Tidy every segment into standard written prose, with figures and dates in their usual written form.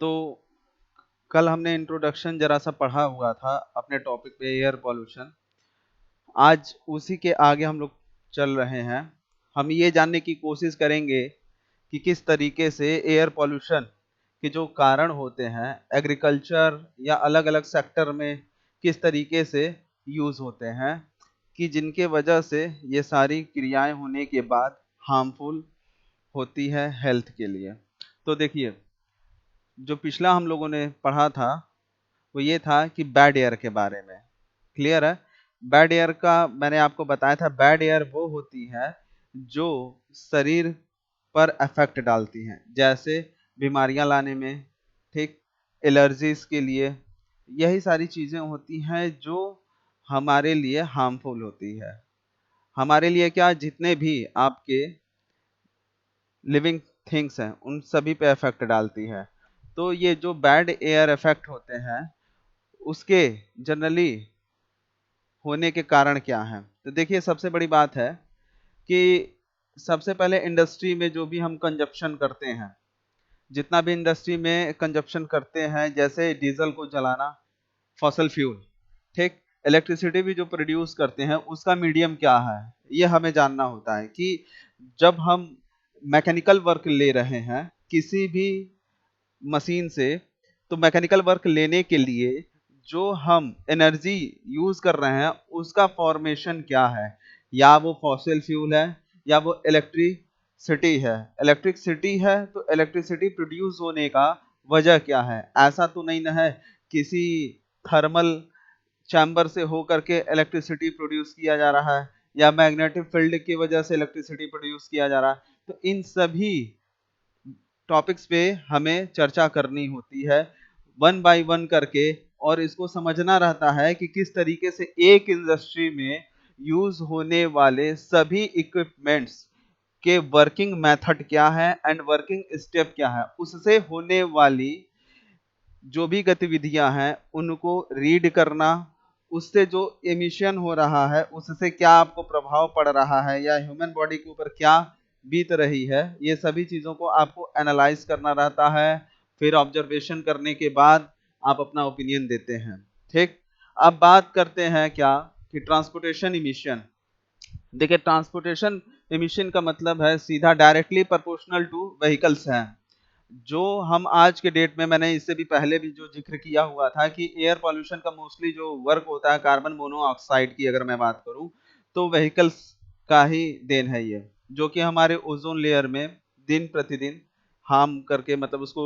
तो कल हमने इंट्रोडक्शन जरा सा पढ़ा हुआ था अपने टॉपिक पे एयर पॉल्यूशन। आज उसी के आगे हम लोग चल रहे हैं। हम ये जानने की कोशिश करेंगे कि किस तरीके से एयर पॉल्यूशन के जो कारण होते हैं एग्रीकल्चर या अलग अलग सेक्टर में किस तरीके से यूज होते हैं, कि जिनके वजह से ये सारी क्रियाएं होने के बाद हार्मफुल होती है हेल्थ के लिए। तो देखिए, जो पिछला हम लोगों ने पढ़ा था वो ये था कि बैड एयर के बारे में। क्लियर है? बैड एयर का मैंने आपको बताया था, बैड एयर वो होती है जो शरीर पर इफेक्ट डालती हैं, जैसे बीमारियां लाने में, ठीक, एलर्जीज के लिए। यही सारी चीजें होती हैं जो हमारे लिए हार्मफुल होती है। हमारे लिए क्या, जितने भी आपके लिविंग थिंग्स हैं उन सभी पे इफेक्ट डालती है। तो ये जो बैड एयर इफेक्ट होते हैं उसके जनरली होने के कारण क्या हैं? तो देखिए, सबसे बड़ी बात है कि सबसे पहले इंडस्ट्री में जो भी हम कंजप्शन करते हैं, जितना भी इंडस्ट्री में कंजप्शन करते हैं, जैसे डीजल को जलाना, फॉसल फ्यूल, ठीक, इलेक्ट्रिसिटी भी जो प्रोड्यूस करते हैं उसका मीडियम क्या है, ये हमें जानना होता है। कि जब हम मैकेनिकल वर्क ले रहे हैं किसी भी मशीन से, तो मैकेनिकल वर्क लेने के लिए जो हम एनर्जी यूज कर रहे हैं उसका फॉर्मेशन क्या है, या वो फॉसिल फ्यूल है या वो इलेक्ट्रिसिटी है। इलेक्ट्रिसिटी है तो इलेक्ट्रिसिटी प्रोड्यूस होने का वजह क्या है? ऐसा तो नहीं ना है किसी थर्मल चैम्बर से होकर के इलेक्ट्रिसिटी प्रोड्यूस किया जा रहा है, या मैग्नेटिक फील्ड की वजह से इलेक्ट्रिसिटी प्रोड्यूस किया जा रहा है। तो इन सभी टॉपिक्स पे हमें चर्चा करनी होती है वन बाय वन करके, और इसको समझना रहता है कि किस तरीके से एक इंडस्ट्री में यूज होने वाले सभी इक्विपमेंट्स के वर्किंग मेथड क्या है एंड वर्किंग स्टेप क्या है, उससे होने वाली जो भी गतिविधियां हैं उनको रीड करना, उससे जो एमिशन हो रहा है उससे क्या आपको प्रभाव पड़ रहा है या ह्यूमन बॉडी के ऊपर क्या बीत रही है, ये सभी चीजों को आपको एनालाइज करना रहता है। फिर ऑब्जर्वेशन करने के बाद आप अपना ओपिनियन देते हैं। ठीक, अब बात करते हैं क्या कि ट्रांसपोर्टेशन इमिशन। देखिए, ट्रांसपोर्टेशन एमिशन का मतलब है सीधा डायरेक्टली प्रोपोर्शनल टू व्हीकल्स है। जो हम आज के डेट में, मैंने इससे भी पहले भी जो जिक्र किया हुआ था कि एयर पॉल्यूशन का मोस्टली जो वर्क होता है कार्बन मोनोऑक्साइड की अगर मैं बात करूं, तो व्हीकल्स का ही देन है ये, जो कि हमारे ओजोन लेयर में दिन प्रतिदिन हार्म करके, मतलब उसको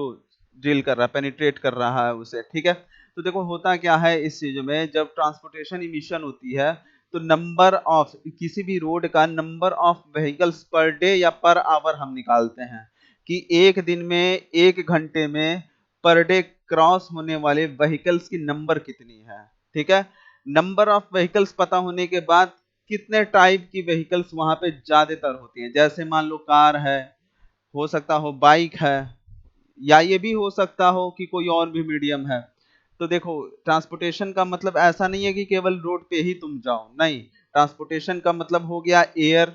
ड्रिल कर रहा है, पेनिट्रेट कर रहा है उसे। ठीक है, तो देखो होता क्या है इस चीज में, जब ट्रांसपोर्टेशन इमिशन होती है तो नंबर ऑफ किसी भी रोड का number of vehicles per day या पर आवर हम निकालते हैं कि एक दिन में, एक घंटे में पर डे क्रॉस होने वाले व्हीकल्स की नंबर कितनी है। ठीक है, नंबर ऑफ व्हीकल्स पता होने के बाद कितने टाइप की व्हीकल्स वहां पे ज्यादातर होती हैं, जैसे मान लो कार है, हो सकता हो बाइक है, या ये भी हो सकता हो कि कोई और भी मीडियम है। तो देखो, ट्रांसपोर्टेशन का मतलब ऐसा नहीं है कि केवल रोड पे ही तुम जाओ, नहीं। ट्रांसपोर्टेशन का मतलब हो गया एयर,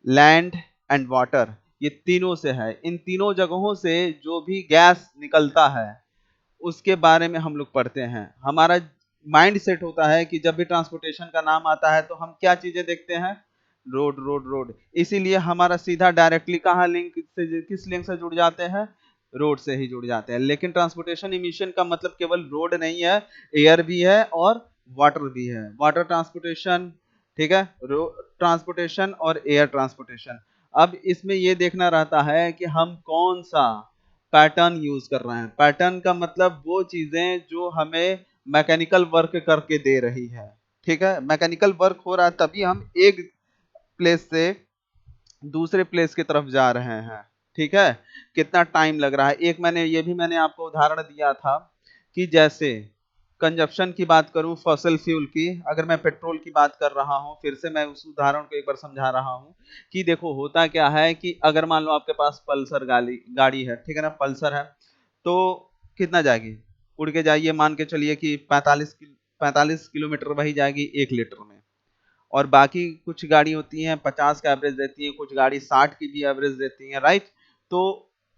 लैंड एंड वाटर, ये तीनों से है। इन तीनों जगहों से जो भी गैस निकलता है उसके बारे में हम लोग पढ़ते हैं। हमारा माइंड सेट होता है कि जब भी ट्रांसपोर्टेशन का नाम आता है तो हम क्या चीजें देखते हैं? Road road road. इसीलिए हमारा सीधा डायरेक्टली कहाँ लिंक से, किस लिंक से जुड़ जाते हैं? रोड से ही जुड़ जाते हैं। लेकिन ट्रांसपोर्टेशन इमिशन का मतलब केवल रोड नहीं है, एयर भी है और वाटर भी है। वाटर ट्रांसपोर्टेशन, ठीक है, ट्रांसपोर्टेशन और एयर ट्रांसपोर्टेशन। अब इसमें यह देखना रहता है कि हम कौन सा पैटर्न यूज कर रहे हैं। पैटर्न का मतलब वो चीजें जो हमें मैकेनिकल वर्क करके दे रही है। ठीक है, मैकेनिकल वर्क हो रहा है तभी हम एक प्लेस से दूसरे प्लेस की तरफ जा रहे हैं। ठीक है, कितना टाइम लग रहा है। एक मैंने आपको उदाहरण दिया था कि जैसे कंजप्शन की बात करूं फॉसिल फ्यूल की, अगर मैं पेट्रोल की बात कर रहा हूं, फिर से मैं उस उदाहरण को एक बार समझा रहा हूं कि देखो होता क्या है कि अगर मान लो आपके पास पल्सर गाड़ी गाड़ी है, ठीक है ना, पल्सर है, तो कितना जाएगी? उड़ के जाइए, मान के चलिए कि 45 किलोमीटर वही जाएगी 1 लीटर में। और बाकी कुछ गाड़ी होती हैं 50 का एवरेज देती हैं, कुछ गाड़ी 60 की भी एवरेज देती हैं, राइट। तो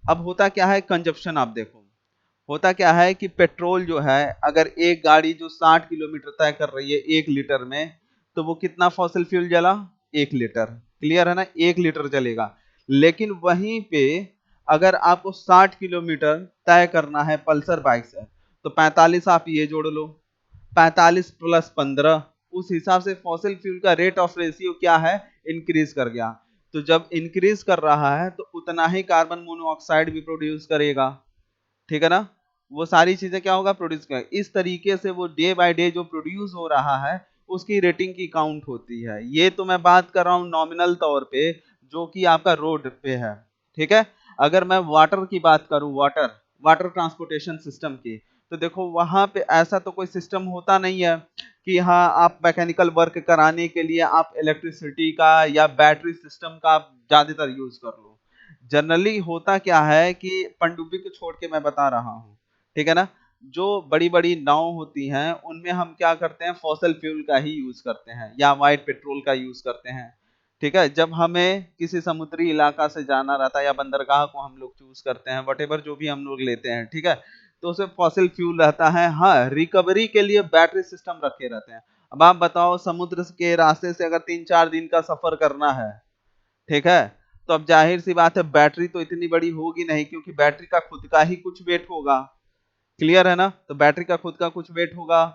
अब होता क्या है, कंजप्शन आप देखो, होता क्या है कि पेट्रोल जो है, अगर एक गाड़ी जो 60 किलोमीटर तय कर रही है 1 लीटर में, तो वो कितना फॉसिल फ्यूल जला? 1 लीटर। क्लियर है ना, 1 लीटर जलेगा। लेकिन वहीं पे अगर आपको 60 किलोमीटर तय करना है पल्सर बाइक से, तो 45 आप ये जोड़ लो, 45 प्लस 15, उस हिसाब से फॉसिल फ्यूल का रेट ऑफ रेशियो क्या है? इंक्रीज कर गया। तो जब इंक्रीज कर रहा है तो उतना ही कार्बन मोनोऑक्साइड भी प्रोड्यूस करेगा। ठीक है ना, वो सारी चीजें क्या होगा? प्रोड्यूस कर, इस तरीके से वो डे बाय डे जो प्रोड्यूस हो रहा है उसकी रेटिंग की काउंट होती है। ये तो मैं बात कर रहा हूँ नॉमिनल तौर पे, जो कि आपका रोड पे है। ठीक है, अगर मैं वाटर की बात करूं, वाटर वाटर ट्रांसपोर्टेशन सिस्टम की, तो देखो वहां पे ऐसा तो कोई सिस्टम होता नहीं है कि हाँ आप मैकेनिकल वर्क कराने के लिए आप इलेक्ट्रिसिटी का या बैटरी सिस्टम का आप ज्यादातर यूज कर लो। जनरली होता क्या है कि पनडुब्बी को छोड़ के मैं बता रहा हूँ, ठीक है ना, जो बड़ी बड़ी नाव होती हैं उनमें हम क्या करते हैं? फॉसल फ्यूल का ही यूज करते हैं या वाइट पेट्रोल का यूज करते हैं। ठीक है, जब हमें किसी समुद्री इलाका से जाना रहता है या बंदरगाह को हम लोग चूज करते हैं, वटेवर जो भी हम लोग लेते हैं, ठीक है, तो उसमें फॉसिल फ्यूल रहता है। हाँ, रिकवरी के लिए बैटरी सिस्टम रखे रहते हैं। अब आप बताओ, समुद्र के रास्ते से अगर 3-4 दिन का सफर करना है, ठीक है, तो अब जाहिर सी बात है बैटरी तो इतनी बड़ी होगी नहीं, क्योंकि बैटरी का खुद का ही कुछ वेट होगा। क्लियर है ना, तो बैटरी का खुद का कुछ वेट होगा।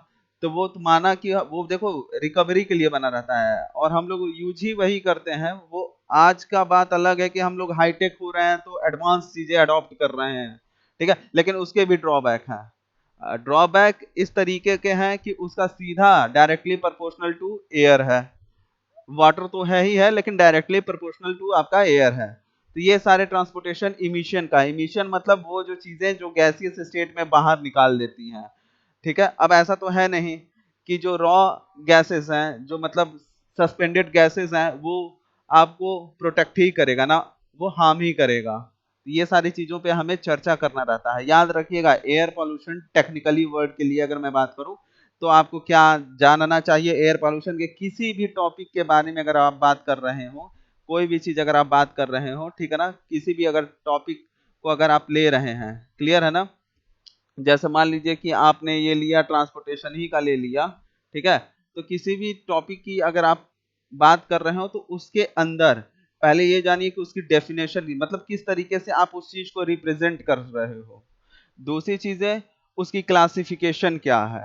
तो वो तो माना कि वो देखो रिकवरी के लिए बना रहता है और हम लोग यूज ही वही करते हैं। वो आज का बात अलग है कि हम लोग हाईटेक हो रहे हैं तो एडवांस चीजें अडॉप्ट कर रहे हैं। ठीक है, लेकिन उसके भी ड्रॉबैक हैं। ड्रॉबैक इस तरीके के हैं कि उसका सीधा डायरेक्टली प्रोपोर्शनल टू एयर है। वाटर तो है ही है, लेकिन डायरेक्टली प्रोपोर्शनल टू आपका एयर है। तो ये सारे ट्रांसपोर्टेशन इमिशन का, इमिशन मतलब वो जो चीजें जो गैसियस स्टेट में बाहर निकाल देती हैं। ठीक है, अब ऐसा तो है नहीं कि जो रॉ गैसेस हैं, जो मतलब सस्पेंडेड गैसेस हैं, वो आपको प्रोटेक्ट ही करेगा ना, वो हार्म ही करेगा। ये सारी चीजों पे हमें चर्चा करना रहता है। याद रखिएगा, एयर पॉल्यूशन टेक्निकली वर्ड के लिए अगर मैं बात करूं, तो आपको क्या जानना चाहिए? एयर पॉल्यूशन के किसी भी टॉपिक के बारे में अगर आप बात कर रहे हो, कोई भी चीज अगर आप बात कर रहे हो, ठीक है ना, किसी भी अगर टॉपिक को अगर आप ले रहे हैं, क्लियर है ना, जैसे मान लीजिए कि आपने ये लिया ट्रांसपोर्टेशन ही का ले लिया, ठीक है, तो किसी भी टॉपिक की अगर आप बात कर रहे हो तो उसके अंदर पहले ये जानिए कि उसकी डेफिनेशन मतलब किस तरीके से आप उस चीज को रिप्रेजेंट कर रहे हो। दूसरी चीज है उसकी क्लासिफिकेशन क्या है,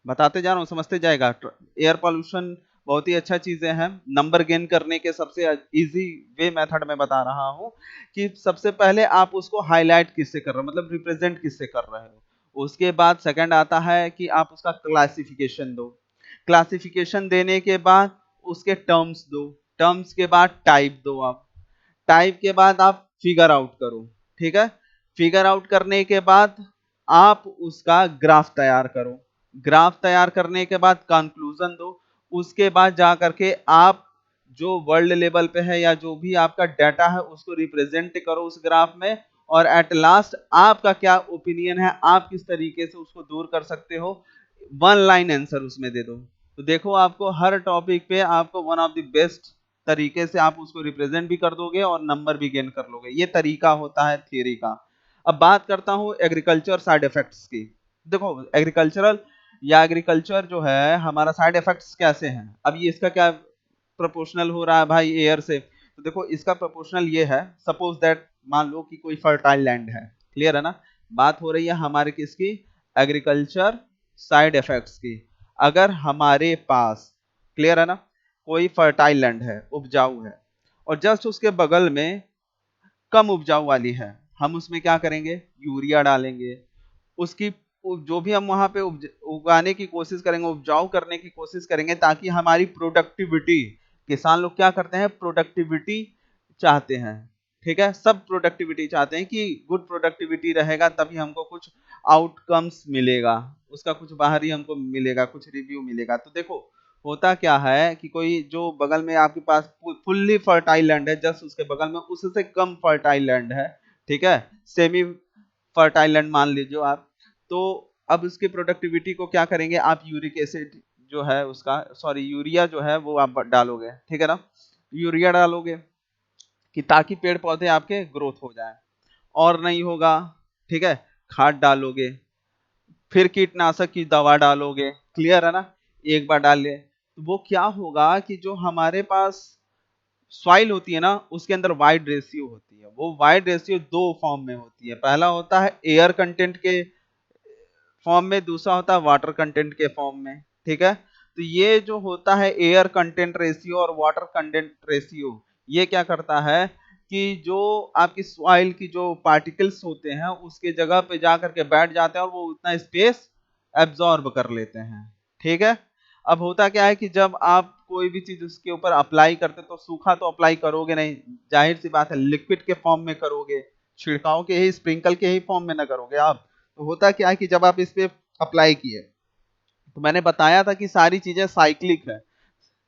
बताते जा रहा हूँ, समझते जाएगा। एयर पॉल्यूशन बहुत ही अच्छा चीजें हैं। नंबर गेन करने के सबसे इजी वे मेथड में बता रहा हूँ कि सबसे पहले आप उसको हाईलाइट किससे कर रहे हो, मतलब रिप्रेजेंट किससे कर रहे हो। उसके बाद सेकंड आता है कि आप उसका क्लासिफिकेशन दो। क्लासिफिकेशन देने के बाद उसके टर्म्स दो। टर्म्स के बाद टाइप दो आप। टाइप के बाद आप फिगर आउट करो। ठीक है, फिगर आउट करने के बाद आप उसका ग्राफ तैयार करो। ग्राफ तैयार करने के बाद कंक्लूजन दो। उसके बाद जा करके आप जो वर्ल्ड लेवल पे है या जो भी आपका डाटा है उसको रिप्रेजेंट करो उस ग्राफ में। और एट लास्ट आपका क्या ओपिनियन है, आप किस तरीके से उसको दूर कर सकते हो, वन लाइन आंसर उसमें दे दो। तो देखो, आपको हर टॉपिक पे आपको वन ऑफ द बेस्ट तरीके से आप उसको रिप्रेजेंट भी कर दोगे और नंबर भी गेन कर लोगे। ये तरीका होता है थियरी का। अब बात करता हूं एग्रीकल्चर साइड इफेक्ट्स की। देखो, एग्रीकल्चरल या एग्रीकल्चर जो है हमारा, साइड इफेक्ट्स कैसे हैं? अब ये इसका क्या प्रोपोर्शनल हो रहा है भाई एयर से? तो देखो, इसका प्रोपोर्शनल ये है, सपोज दैट मान लो कि कोई फर्टाइल लैंड है। क्लियर है ना, बात हो रही है हमारे किसकी? एग्रीकल्चर साइड इफेक्ट्स की। अगर हमारे पास, क्लियर है ना, कोई फर्टाइल लैंड है, उपजाऊ है, और जस्ट उसके बगल में कम उपजाऊ वाली है, हम उसमें क्या करेंगे? यूरिया डालेंगे। उसकी जो भी हम वहां पे उगाने की कोशिश करेंगे, उपजाऊ करने की कोशिश करेंगे, ताकि हमारी प्रोडक्टिविटी, किसान लोग क्या करते हैं? प्रोडक्टिविटी चाहते हैं। ठीक है, सब प्रोडक्टिविटी चाहते हैं कि गुड प्रोडक्टिविटी रहेगा तभी हमको कुछ आउटकम्स मिलेगा, उसका कुछ बाहरी हमको मिलेगा, कुछ रिव्यू मिलेगा। तो देखो, होता क्या है कि कोई जो बगल में आपके पास फुल्ली फर्टाइल लैंड है, जस्ट उसके बगल में उससे कम फर्टाइल लैंड है, ठीक है, सेमी फर्टाइल लैंड मान लीजिए आप, तो अब उसकी प्रोडक्टिविटी को क्या करेंगे आप? यूरिक एसिड जो है उसका, सॉरी यूरिया जो है वो आप डालोगे। ठीक है ना, यूरिया डालोगे कि ताकि पेड़ पौधे आपके ग्रोथ हो जाए। और नहीं होगा, ठीक है, खाद डालोगे, फिर कीटनाशक की दवा डालोगे, क्लियर है ना, एक बार डाल ले तो वो क्या होगा कि जो हमारे पास सॉइल होती है ना उसके अंदर वाइड रेशियो होती है। वो वाइड रेशियो दो फॉर्म में होती है, पहला होता है एयर कंटेंट के फॉर्म में, दूसरा होता है वाटर कंटेंट के फॉर्म में, ठीक है। तो ये जो होता है एयर कंटेंट रेशियो और वाटर कंटेंट रेशियो, ये क्या करता है कि जो आपकी सॉइल की जो पार्टिकल्स होते हैं उसके जगह पे जा करके बैठ जाते हैं और वो उतना स्पेस एब्जॉर्ब कर लेते हैं, ठीक है। अब होता क्या है कि जब आप कोई भी चीज उसके ऊपर अप्लाई करते तो सूखा तो अप्लाई करोगे नहीं, जाहिर सी बात है लिक्विड के फॉर्म में करोगे, छिड़काव के ही स्प्रिंकल के ही फॉर्म में ना करोगे आप। तो होता क्या है कि जब आप इस पे अप्लाई किए तो मैंने बताया था कि सारी चीजें साइक्लिक है,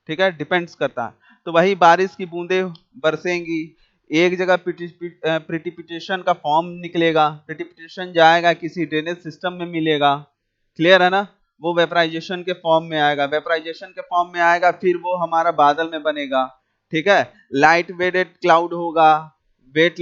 ठीक है, डिपेंड्स करता है। तो वही बारिश की बूंदें बरसेंगी, एक जगह प्रिसिपिटेशन का फॉर्म निकलेगा, प्रिसिपिटेशन जाएगा किसी ड्रेनेज सिस्टम में मिलेगा, क्लियर है ना, वो वेपराइजेशन के फॉर्म में आएगा, वेपराइजेशन के फॉर्म में आएगा फिर वो हमारा बादल में बनेगा, ठीक है। लाइट वेटेड क्लाउड होगा, वेट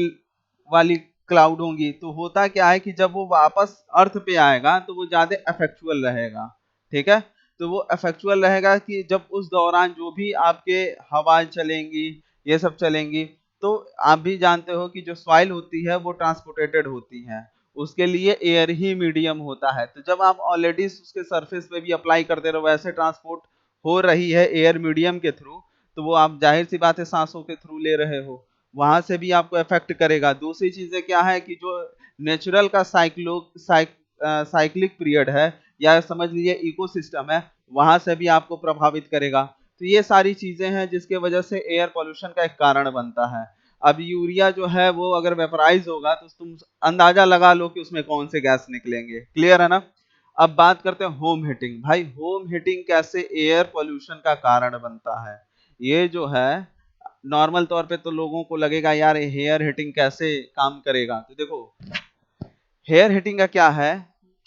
वाली क्लाउड होंगी, तो होता क्या है कि जब वो वापस अर्थ पे आएगा तो वो ज्यादा इफेक्चुअल रहेगा, ठीक है। तो वो इफेक्चुअल रहेगा कि जब उस दौरान जो भी आपके हवाएं चलेंगी, ये सब चलेंगी, तो आप भी जानते हो कि जो सॉइल होती है वो ट्रांसपोर्टेटेड होती है, उसके लिए एयर ही मीडियम होता है। तो जब आप ऑलरेडी उसके सरफेस पे भी अप्लाई करते रहो, वैसे ट्रांसपोर्ट हो रही है एयर मीडियम के थ्रू, तो वो आप जाहिर सी बात है सांसों के थ्रू ले रहे हो, वहां से भी आपको इफेक्ट करेगा। दूसरी चीजें क्या है कि जो नेचुरल का साइक्लिक पीरियड है या समझ लीजिए इकोसिस्टम है, वहां से भी आपको प्रभावित करेगा। तो ये सारी चीजें हैं जिसके वजह से एयर पोल्यूशन का एक कारण बनता है। अब यूरिया जो है वो अगर वेपराइज होगा तो तुम अंदाजा लगा लो कि उसमें कौन से गैस निकलेंगे, क्लियर है ना। अब बात करते हैं होम हीटिंग। भाई होम हीटिंग कैसे एयर पोल्यूशन का कारण बनता है, ये जो है नॉर्मल तौर पे तो लोगों को लगेगा यार हेयर हीटिंग कैसे काम करेगा। तो देखो हेयर हीटिंग का क्या है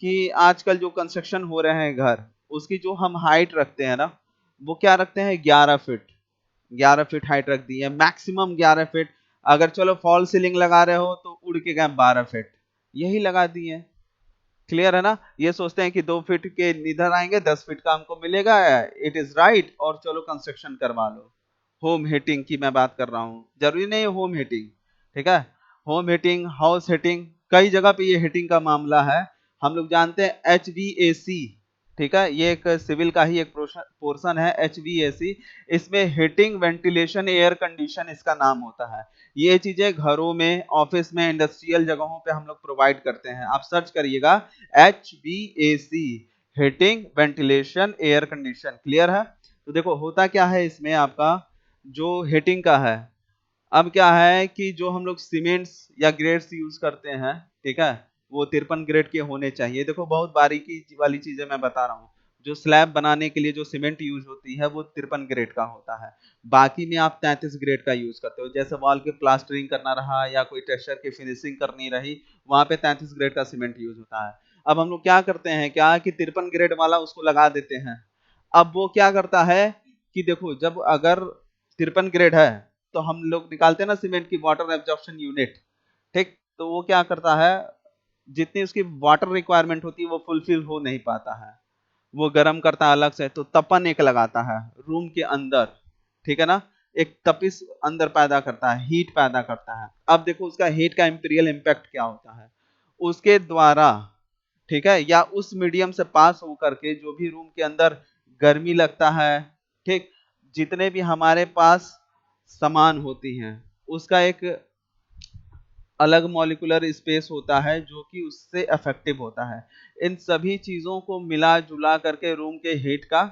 कि आजकल जो कंस्ट्रक्शन हो रहे हैं घर, उसकी जो हम हाइट रखते हैं ना, वो क्या रखते हैं 11 फीट, 11 फीट हाइट रख दी है, मैक्सिमम 11 फीट। अगर चलो फॉल सीलिंग लगा रहे हो तो उड़ के गए 12 फीट, यही लगा दिए, क्लियर है ना। ये सोचते हैं कि 2 फीट के इधर आएंगे 10 फीट का हमको मिलेगा, इट इज राइट, और चलो कंस्ट्रक्शन करवा लो। होम हीटिंग की मैं बात कर रहा हूँ, जरूरी नहीं है होम हीटिंग, ठीक है। होम हीटिंग, हाउस हीटिंग, कई जगह पे ये हीटिंग का मामला है। हम लोग जानते हैं HVAC, ठीक है, ये एक सिविल का ही एक पोर्शन है HVAC। इसमें हीटिंग वेंटिलेशन एयर कंडीशन इसका नाम होता है। ये चीजें घरों में, ऑफिस में, इंडस्ट्रियल जगहों पे हम लोग प्रोवाइड करते हैं। आप सर्च करिएगा HVAC, heating ventilation air condition, clear है। तो देखो होता क्या है इसमें आपका जो हीटिंग का है, अब क्या है कि जो हम लोग सीमेंट्स या ग्रेड्स यूज करते हैं, ठीक है, वो 53 ग्रेड के होने चाहिए। देखो बहुत बारीकी वाली चीजें मैं बता रहा हूँ, जो स्लैब बनाने के लिए जो सीमेंट यूज होती है वो 53 ग्रेड का होता है। बाकी में आप 33 ग्रेड का यूज करते हो, जैसे वॉल की प्लास्टरिंग करना रहा या कोई टेक्सचर की फिनिशिंग करनी रही, वहां पे 33 ग्रेड का सीमेंट यूज होता है। अब हम लोग क्या करते हैं क्या कि 53 ग्रेड वाला उसको लगा देते हैं। अब वो क्या करता है कि देखो जब अगर 53 ग्रेड है तो हम लोग निकालते हैं ना सीमेंट की वाटर एब्जॉर्प्शन यूनिट, ठीक, तो वो क्या करता है जितनी उसकी वाटर रिक्वायरमेंट होती है वो फुलफिल हो नहीं पाता है, वो गर्म करता है अलग से, तो तपन एक लगाता है रूम के अंदर, ठीक है ना, एक तपिश अंदर पैदा करता है, हीट पैदा करता है। अब देखो उसका हीट का इंपीरियल इम्पैक्ट क्या होता है उसके द्वारा, ठीक है, या उस मीडियम से पास होकर के जो भी रूम के अंदर गर्मी लगता है, ठीक, जितने भी हमारे पास सामान होती हैं उसका एक अलग मॉलिक्यूलर स्पेस होता है जो कि उससे अफेक्टिव होता है। इन सभी चीजों को मिला जुला करके रूम के हीट का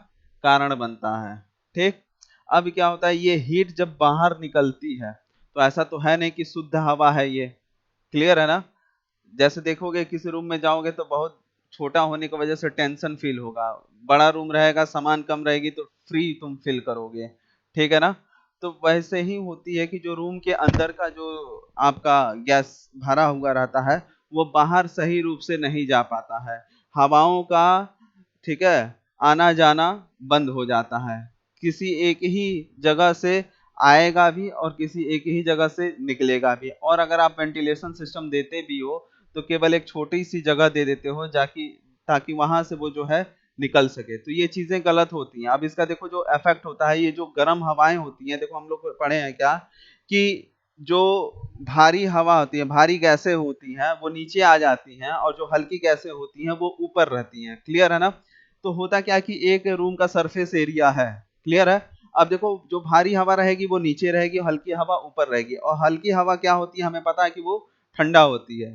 कारण बनता है, ठीक। अब क्या होता है ये हीट जब बाहर निकलती है तो ऐसा तो है नहीं कि शुद्ध हवा है ये, क्लियर है ना। जैसे देखोगे किसी रूम में जाओगे तो बहुत छोटा होने की वजह से टेंशन फील होगा, बड़ा रूम रहेगा सामान कम रहेगी तो फ्री तुम फील करोगे, ठीक है ना। तो वैसे ही होती है कि जो रूम के अंदर का जो आपका गैस भरा हुआ रहता है वो बाहर सही रूप से नहीं जा पाता है, हवाओं का, ठीक है, आना जाना बंद हो जाता है, किसी एक ही जगह से आएगा भी और किसी एक ही जगह से निकलेगा भी। और अगर आप वेंटिलेशन सिस्टम देते भी हो तो केवल एक छोटी सी जगह दे देते हो जाकि ताकि वहां से वो जो है निकल सके। तो ये चीजें गलत होती हैं। अब इसका देखो जो इफेक्ट होता है, ये जो गर्म हवाएं होती हैं, देखो हम लोग पढ़े हैं क्या कि जो भारी हवा होती है, भारी गैसें होती हैं वो नीचे आ जाती हैं और जो हल्की गैसें होती हैं वो ऊपर रहती हैं। क्लियर है ना? तो होता क्या कि एक रूम का सरफेस एरिया है, क्लियर है? अब देखो जो भारी हवा रहेगी वो नीचे रहेगी, हल्की हवा ऊपर रहेगी। और हल्की हवा क्या होती है, हमें पता है कि वो ठंडा होती है।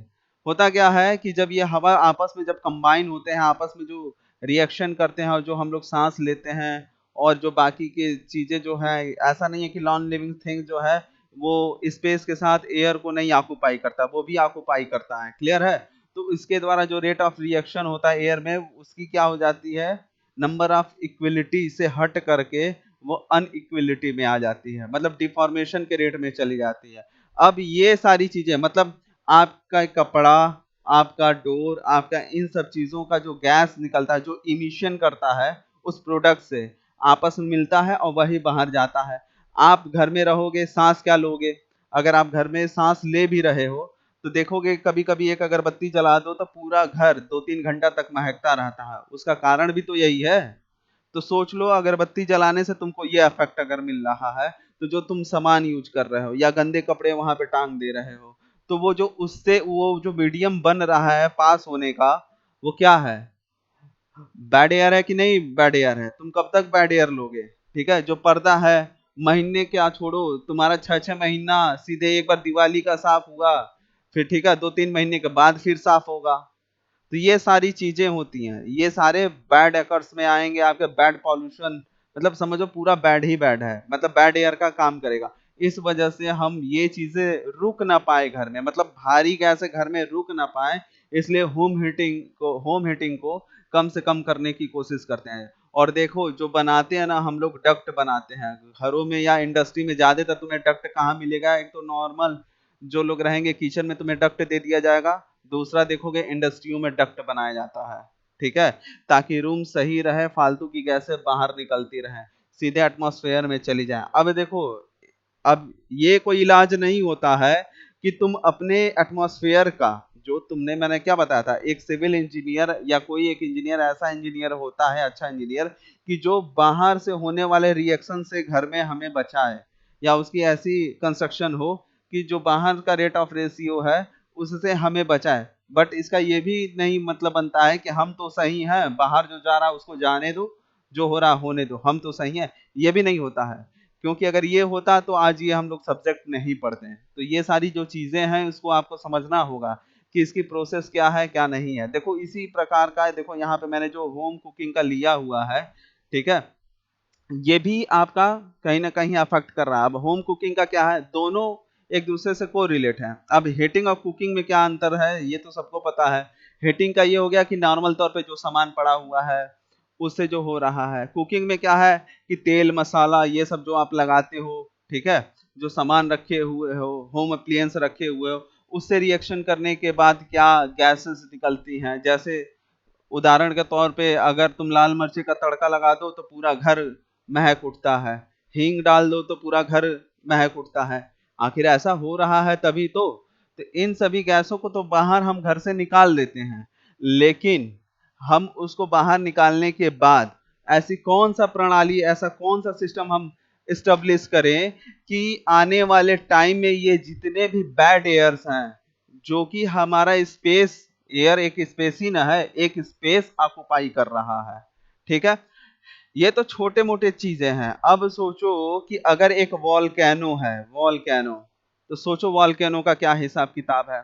होता क्या है कि जब ये हवा आपस में जब कंबाइन होते हैं, आपस में जो रिएक्शन करते हैं और जो हम लोग सांस लेते हैं और जो बाकी की चीजें जो है, ऐसा नहीं है कि नॉन लिविंग थिंग जो है वो स्पेस के साथ एयर को नहीं ऑक्यूपाई करता, वो भी ऑक्यूपाई करता है। क्लियर है? तो इसके द्वारा जो रेट ऑफ रिएक्शन होता है एयर में, उसकी क्या हो जाती है, नंबर ऑफ इक्विलिटी से हट करके वो अनइक्विलिटी में आ जाती है, मतलब डिफॉर्मेशन के रेट में चली जाती है। अब ये सारी चीजें मतलब आपका कपड़ा, आपका डोर, आपका इन सब चीजों का जो गैस निकलता है, जो इमिशन करता है उस प्रोडक्ट से, आपस में मिलता है और वही बाहर जाता है। आप घर में रहोगे, सांस क्या लोगे? अगर आप घर में सांस ले भी रहे हो तो देखोगे कभी कभी एक अगरबत्ती जला दो तो पूरा घर 2-3 घंटा तक महकता रहता है। उसका कारण भी तो यही है। तो सोच लो, अगरबत्ती जलाने से तुमको ये इफेक्ट अगर मिल रहा है, तो जो तुम सामान यूज कर रहे हो या गंदे कपड़े वहां पे टांग दे रहे हो, तो वो जो उससे वो जो मीडियम बन रहा है पास होने का, वो क्या है, बैड एयर है कि नहीं बैड एयर है? तुम कब तक बैड एयर लोगे? ठीक है, जो पर्दा है, महीने क्या छोड़ो, तुम्हारा 6-6 महीना सीधे एक बार दिवाली का साफ हुआ, फिर ठीक है 2-3 महीने के बाद फिर साफ होगा। तो ये सारी चीजें होती हैं, ये सारे बैड एकर्स में आएंगे आपके, बैड पॉल्यूशन, मतलब समझो पूरा बैड ही बैड है, मतलब बैड एयर का काम करेगा। इस वजह से हम ये चीजें रुक ना पाए घर में, मतलब भारी गैस घर में रुक ना पाए, इसलिए होम हीटिंग को कम से कम करने की कोशिश करते हैं। और देखो जो बनाते हैं ना हम लोग, डक्ट बनाते हैं घरों में या इंडस्ट्री में, ज्यादातर तुम्हें डक्ट कहाँ मिलेगा? एक तो नॉर्मल जो लोग रहेंगे किचन में, तुम्हें डक्ट दे दिया जाएगा। दूसरा देखोगे इंडस्ट्रियों में डक्ट बनाया जाता है, ठीक है, ताकि रूम सही रहे, फालतू की गैसें बाहर निकलती रहे, सीधे एटमॉस्फेयर में चली जाए। अब देखो, अब ये कोई इलाज नहीं होता है कि तुम अपने एटमॉस्फेयर का, जो तुमने, मैंने क्या बताया था, एक सिविल इंजीनियर या कोई एक इंजीनियर ऐसा इंजीनियर होता है, अच्छा इंजीनियर, कि जो बाहर से होने वाले रिएक्शन से घर में हमें बचाए, या उसकी ऐसी कंस्ट्रक्शन हो कि जो बाहर का रेट ऑफ रेशियो है उससे हमें बचाए। बट इसका ये भी नहीं मतलब बनता है कि हम तो सही हैं, बाहर जो जा रहा है उसको जाने दो, जो हो रहा होने दो, हम तो सही हैं। ये भी नहीं होता है, क्योंकि अगर ये होता तो आज ये हम लोग सब्जेक्ट नहीं पढ़ते हैं। तो ये सारी जो चीजें हैं उसको आपको समझना होगा कि इसकी प्रोसेस क्या है क्या नहीं है। देखो इसी प्रकार का है, देखो यहाँ पे मैंने जो होम कुकिंग का लिया हुआ है, ठीक है, ये भी आपका कहीं ना कहीं अफेक्ट कर रहा है। अब होम कुकिंग का क्या है, दोनों एक दूसरे से को रिलेट है। अब हीटिंग और कुकिंग में क्या अंतर है ये तो सबको पता है। हीटिंग का ये हो गया कि नॉर्मल तौर पे जो सामान पड़ा हुआ है उससे जो हो रहा है। कुकिंग में क्या है कि तेल मसाला ये सब जो आप लगाते हो, ठीक है, जो सामान रखे हुए हो, होम अप्लियंस रखे हुए हो, उससे रिएक्शन करने के बाद क्या गैसेस निकलती हैं। जैसे उदाहरण के तौर पे अगर तुम लाल मिर्ची का तड़का लगा दो तो पूरा घर महक उठता है, हींग डाल दो तो पूरा घर महक उठता है। आखिर ऐसा हो रहा है तभी तो इन सभी गैसों को तो बाहर हम घर से निकाल देते हैं, लेकिन हम उसको बाहर निकालने के बाद ऐसी कौन सा प्रणाली, ऐसा कौन सा सिस्टम हम इस्टेब्लिश करें कि आने वाले टाइम में ये जितने भी बैड एयर्स हैं, जो कि हमारा स्पेस, एयर एक स्पेस ही ना है, एक स्पेस ऑक्युपाई कर रहा है, ठीक है। ये तो छोटे मोटे चीजें हैं। अब सोचो कि अगर एक वॉल्केनो है, वॉल्केनो, तो सोचो वॉल्केनो का क्या हिसाब किताब है।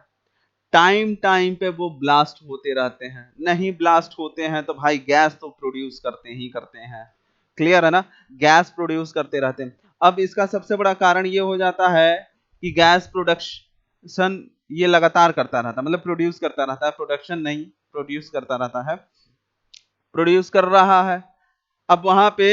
टाइम टाइम पे वो ब्लास्ट होते रहते हैं, नहीं ब्लास्ट होते हैं तो भाई गैस तो प्रोड्यूस करते ही करते हैं। क्लियर है ना? गैस प्रोड्यूस करते रहते हैं। अब इसका सबसे बड़ा कारण ये हो जाता है कि गैस प्रोडक्शन ये लगातार करता रहता है, मतलब प्रोड्यूस करता रहता है, प्रोडक्शन नहीं, प्रोड्यूस करता रहता है, प्रोड्यूस कर रहा है। अब वहां पे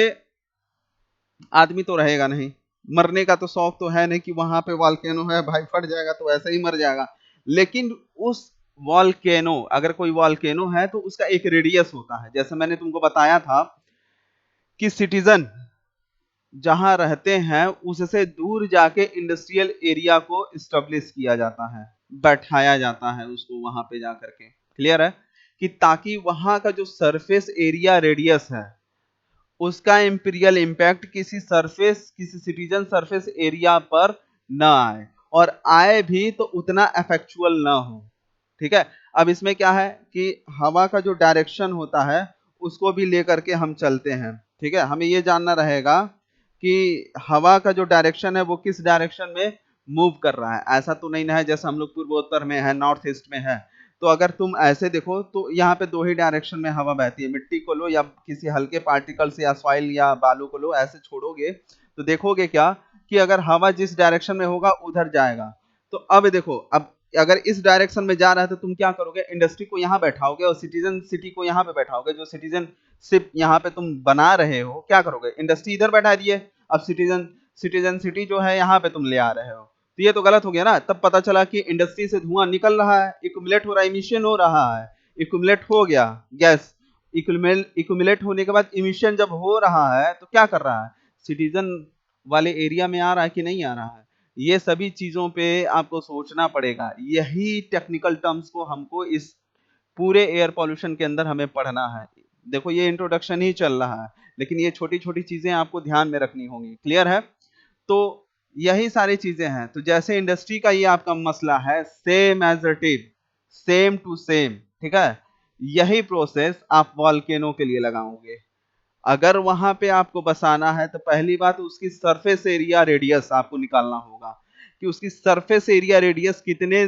आदमी तो रहेगा नहीं, मरने का तो शौक तो है नहीं कि वहां पे वॉल्केनो है भाई फट जाएगा तो ऐसे ही मर जाएगा। लेकिन उस वॉल्केनो, अगर कोई वॉल्केनो है तो उसका एक रेडियस होता है। जैसे मैंने तुमको बताया था कि सिटीजन जहां रहते हैं उससे दूर जाके इंडस्ट्रियल एरिया को स्टेब्लिश किया जाता है। बैठाया जाता है उसको वहां पे जा करके। क्लियर है कि ताकि वहां का जो सरफेस एरिया रेडियस है उसका इंपीरियल इंपैक्ट किसी सिटीजन सरफेस एरिया पर ना आए, और आए भी तो उतना इफेक्चुअल ना हो। ठीक है, अब इसमें क्या है कि हवा का जो डायरेक्शन होता है उसको भी लेकर के हम चलते हैं। ठीक है, हमें ये जानना रहेगा कि हवा का जो डायरेक्शन है वो किस डायरेक्शन में मूव कर रहा है। ऐसा तो नहीं ना है जैसे हम लोग पूर्वोत्तर में है, नॉर्थ ईस्ट में है। तो अगर तुम ऐसे देखो तो यहाँ पे दो ही डायरेक्शन में हवा बहती है। मिट्टी को लो या किसी हल्के पार्टिकल्स या सॉइल या बालू को लो, ऐसे छोड़ोगे तो देखोगे क्या कि अगर हवा जिस डायरेक्शन में होगा उधर जाएगा। तो अब देखो, अब अगर इस डायरेक्शन में जा रहा है तो तुम क्या करोगे, इंडस्ट्री को यहाँ बैठाओगे और सिटीजन सिटी को यहाँ पे बैठाओगे। जो सिटीजनशिप यहाँ पे तुम बना रहे हो, क्या करोगे, इंडस्ट्री इधर बैठा दिए, अब सिटीजन सिटीजन सिटी जो है यहाँ पे तुम ले आ रहे हो। तो ये तो गलत हो गया ना। तब पता चला कि इंडस्ट्री से धुआं निकल रहा है, इक्युमुलेट हो रहा है, इमिशन हो रहा है, इक्युमुलेट हो गया गैस। इक्युमुलेट होने के बाद इमिशन जब हो रहा है तो क्या कर रहा है, सिटीजन वाले एरिया में आ रहा है कि नहीं आ रहा है। ये सभी चीजों पे आपको सोचना पड़ेगा। यही टेक्निकल टर्म्स को हमको इस पूरे एयर पॉल्यूशन के अंदर हमें पढ़ना है। देखो ये इंट्रोडक्शन ही चल रहा है, लेकिन ये छोटी छोटी चीजें आपको ध्यान में रखनी होंगी। क्लियर है? तो यही सारी चीजें हैं। तो जैसे इंडस्ट्री का ये आपका मसला है, same as it is, same to same. ठीक है, यही प्रोसेस आप वॉल्केनो के लिए लगाओगे। अगर वहां पे आपको बसाना है तो पहली बात उसकी सरफेस एरिया रेडियस आपको निकालना होगा कि उसकी सरफेस एरिया रेडियस कितने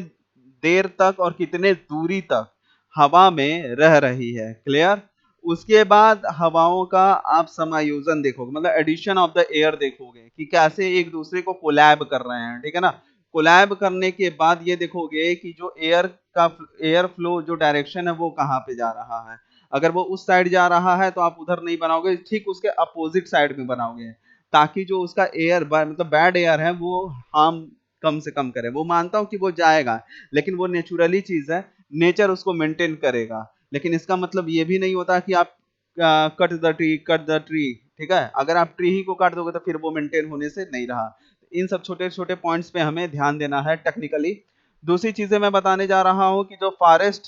देर तक और कितने दूरी तक हवा में रह रही है। क्लियर? उसके बाद हवाओं का आप समायोजन देखोगे, मतलब एडिशन ऑफ द एयर देखोगे कि कैसे एक दूसरे को कोलैब कर रहे हैं। ठीक है ना? कोलैब करने के बाद ये देखोगे कि जो एयर फ्लो जो डायरेक्शन है वो कहाँ पे जा रहा है। अगर वो उस साइड जा रहा है तो आप उधर नहीं बनाओगे, ठीक उसके अपोजिट साइड में बनाओगे, ताकि जो उसका एयर मतलब बैड एयर है वो हार्म कम से कम करे। वो मानता हूं कि वो जाएगा, लेकिन वो नेचुरली चीज है, नेचर उसको मेंटेन करेगा। लेकिन इसका मतलब ये भी नहीं होता कि आप cut the tree, cut the tree. ठीक है, अगर आप ट्री ही को काट दोगे तो फिर वो मेंटेन होने से नहीं रहा। इन सब छोटे छोटे पॉइंट्स पे हमें ध्यान देना है टेक्निकली। दूसरी चीजें मैं बताने जा रहा हूं कि जो फॉरेस्ट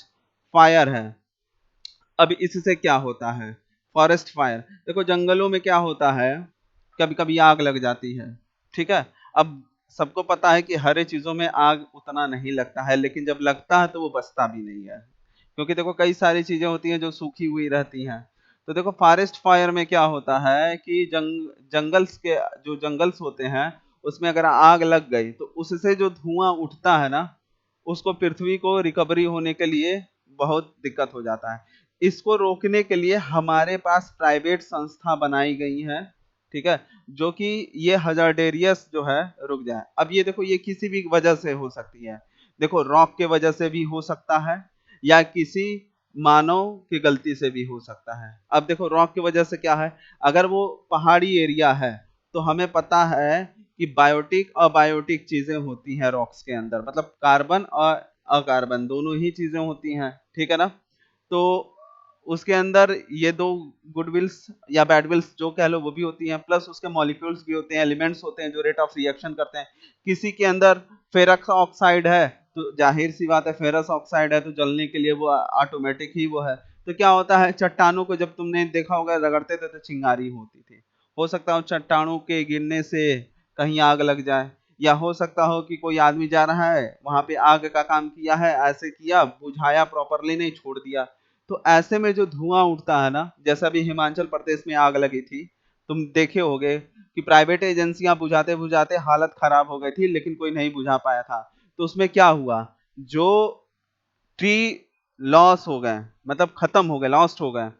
फायर है, अब इससे क्या होता है। फॉरेस्ट फायर, देखो जंगलों में क्या होता है, कभी कभी आग लग जाती है। ठीक है, अब सबको पता है कि हरे चीजों में आग उतना नहीं लगता है, लेकिन जब लगता है तो वो बचता भी नहीं है, क्योंकि देखो कई सारी चीजें होती हैं जो सूखी हुई रहती हैं। तो देखो फॉरेस्ट फायर में क्या होता है कि जंगल्स के जो जंगल्स होते हैं उसमें अगर आग लग गई तो उससे जो धुआं उठता है ना, उसको पृथ्वी को रिकवरी होने के लिए बहुत दिक्कत हो जाता है। इसको रोकने के लिए हमारे पास प्राइवेट संस्था बनाई गई है। ठीक है, जो कि ये हजार्डेरियस जो है रुक जाए। अब ये देखो ये किसी भी वजह से हो सकती है। देखो रॉक के वजह से भी हो सकता है या किसी मानव की गलती से भी हो सकता है। अब देखो रॉक की वजह से क्या है, अगर वो पहाड़ी एरिया है तो हमें पता है कि बायोटिक अबायोटिक चीजें होती हैं रॉक्स के अंदर, मतलब कार्बन और अकार्बन दोनों ही चीजें होती हैं। ठीक है ना? तो उसके अंदर ये दो गुडविल्स या बैडविल्स जो कह लो वो भी होती हैं, प्लस उसके मॉलिक्यूल्स भी होते हैं, एलिमेंट्स होते हैं जो रेट ऑफ रिएक्शन करते हैं। किसी के अंदर फेरस ऑक्साइड है तो जाहिर सी बात है, फेरस ऑक्साइड है तो जलने के लिए वो ऑटोमेटिक ही वो है। तो क्या होता है, चट्टानों को जब तुमने देखा होगा रगड़ते थे तो चिंगारी होती थी। हो सकता हो चट्टानों के गिरने से कहीं आग लग जाए, या हो सकता हो कि कोई आदमी जा रहा है वहां पे आग का काम किया है, ऐसे किया बुझाया प्रॉपरली नहीं, छोड़ दिया। तो ऐसे में जो धुआं उठता है ना, जैसा भी हिमाचल प्रदेश में आग लगी थी, तुम देखे होगे कि प्राइवेट एजेंसियां बुझाते बुझाते हालत खराब हो गई थी लेकिन कोई नहीं बुझा पाया था। तो उसमें क्या हुआ, जो ट्री लॉस हो गए, मतलब खत्म हो गए, लॉस्ट हो गए,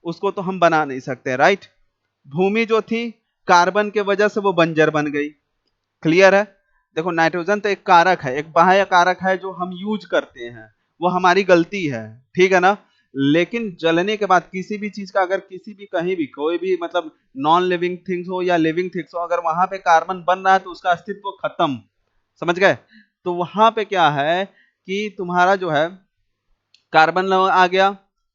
उसको तो हम बना नहीं सकते, राइट। भूमि जो थी कार्बन के वजह से वो बंजर बन गई। क्लियर है? देखो नाइट्रोजन तो एक कारक है, एक बाह्य कारक है जो हम यूज करते हैं, वो हमारी गलती है। ठीक है ना? लेकिन जलने के बाद किसी भी चीज का अगर किसी भी कहीं भी कोई भी मतलब नॉन लिविंग थिंग्स हो या लिविंग थिंग्स हो, अगर वहां पे कार्बन बन रहा है तो उसका अस्तित्व खत्म। समझ गए? तो वहां पे क्या है कि तुम्हारा जो है कार्बन आ गया,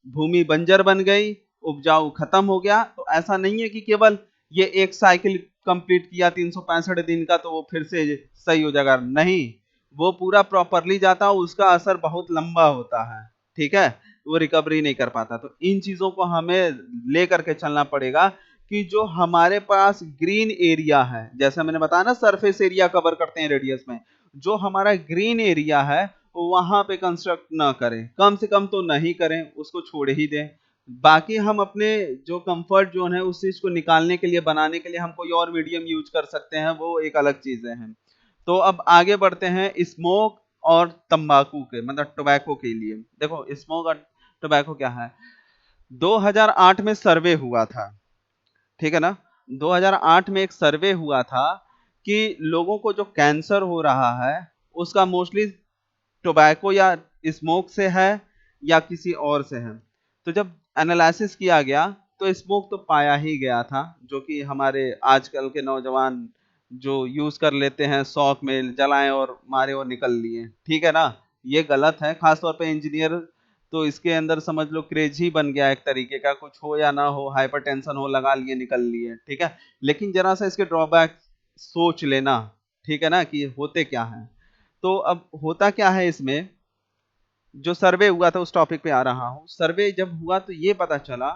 भूमि बंजर बन गई, उपजाऊ खत्म हो गया। तो ऐसा नहीं है कि केवल ये एक साइकिल कंप्लीट किया 365 दिन का तो वो फिर से सही हो जाएगा, नहीं। वो पूरा प्रॉपरली जाता है, उसका असर बहुत लंबा होता है, ठीक है, वो रिकवरी नहीं कर पाता। तो इन चीजों को हमें लेकर के चलना पड़ेगा कि जो हमारे पास ग्रीन एरिया है, जैसे मैंने बताया ना सरफेस एरिया कवर करते हैं रेडियस में, जो हमारा ग्रीन एरिया है वहां पे कंस्ट्रक्ट ना करें, कम से कम तो नहीं करें, उसको छोड़ ही दें। बाकी हम अपने जो कंफर्ट जोन है उस चीज को निकालने के लिए, बनाने के लिए हम कोई और मीडियम यूज कर सकते हैं, वो एक अलग चीजें हैं। तो अब आगे बढ़ते हैं स्मोक और तंबाकू के, मतलब टोबैको के लिए। देखो स्मोक और टोबैको क्या है, 2008 में सर्वे हुआ था, ठीक है ना, 2008 में एक सर्वे हुआ था कि लोगों को जो कैंसर हो रहा है उसका मोस्टली टोबैको या स्मोक से है या किसी और से है। तो जब एनालिसिस किया गया तो स्मोक तो पाया ही गया था, जो कि हमारे आजकल के नौजवान जो यूज कर लेते हैं, शौक में जलाएं और मारे और निकल लिए, ठीक है ना, ये गलत है। खासतौर पे इंजीनियर तो इसके अंदर समझ लो क्रेज ही बन गया एक तरीके का, कुछ हो या ना हो, हाइपरटेंशन हो, लगा लिए निकल लिए, ठीक है। लेकिन जरा सा इसके ड्रॉबैक सोच लेना, ठीक है ना, कि होते क्या है। तो अब होता क्या है इसमें, जो सर्वे हुआ था उस टॉपिक पे आ रहा हूं। सर्वे जब हुआ तो ये पता चला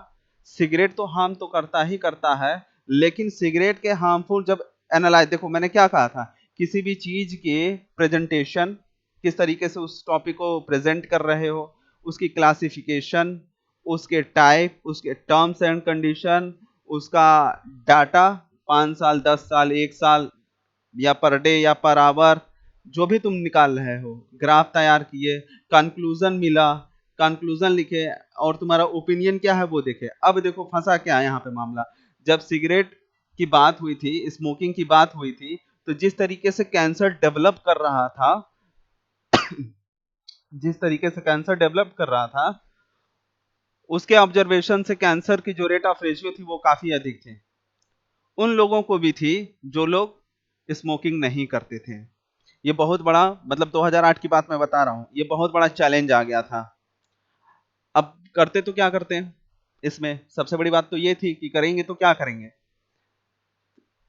सिगरेट तो हार्म तो करता ही करता है, लेकिन सिगरेट के हार्मफुल जब एनालाइज, देखो मैंने क्या कहा था, किसी भी चीज के प्रेजेंटेशन, किस तरीके से उस टॉपिक को प्रेजेंट कर रहे हो, उसकी क्लासिफिकेशन, उसके टाइप, उसके टर्म्स एंड कंडीशन, उसका डाटा, 5 साल 10 साल 1 साल या पर डे या पर आवर, जो भी तुम निकाल रहे हो, ग्राफ तैयार किए, कंक्लूजन मिला, कंक्लूजन लिखे, और तुम्हारा ओपिनियन क्या है वो देखे। अब देखो फंसा क्या है यहाँ पे मामला, जब सिगरेट की बात हुई थी, स्मोकिंग की बात हुई थी, तो जिस तरीके से कैंसर डेवलप कर रहा था, जिस तरीके से कैंसर डेवलप कर रहा था, उसके ऑब्जर्वेशन से कैंसर की जो रेट ऑफ रेशियो थी वो काफी अधिक थी, उन लोगों को भी थी जो लोग स्मोकिंग नहीं करते थे। ये बहुत बड़ा, मतलब 2008 की बात मैं बता रहा हूं, ये बहुत बड़ा चैलेंज आ गया था। अब करते तो क्या करते हैं, इसमें सबसे बड़ी बात तो ये थी कि करेंगे तो क्या करेंगे,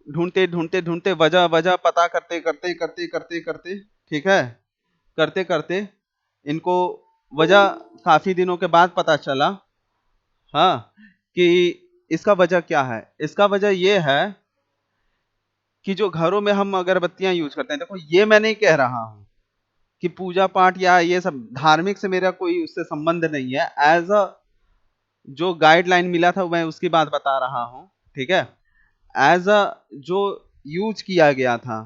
ढूंढते ढूंढते ढूंढते वजह वजह पता करते करते करते करते करते, ठीक है, करते करते इनको वजह काफी दिनों के बाद पता चला, हाँ, कि इसका वजह क्या है। इसका वजह ये है कि जो घरों में हम अगरबत्तियां यूज करते हैं, देखो ये मैं नहीं कह रहा हूं कि पूजा पाठ या ये सब धार्मिक से मेरा कोई उससे संबंध नहीं है, एज अ जो गाइडलाइन मिला था मैं उसकी बात बता रहा हूं, ठीक है। एज अ जो यूज किया गया था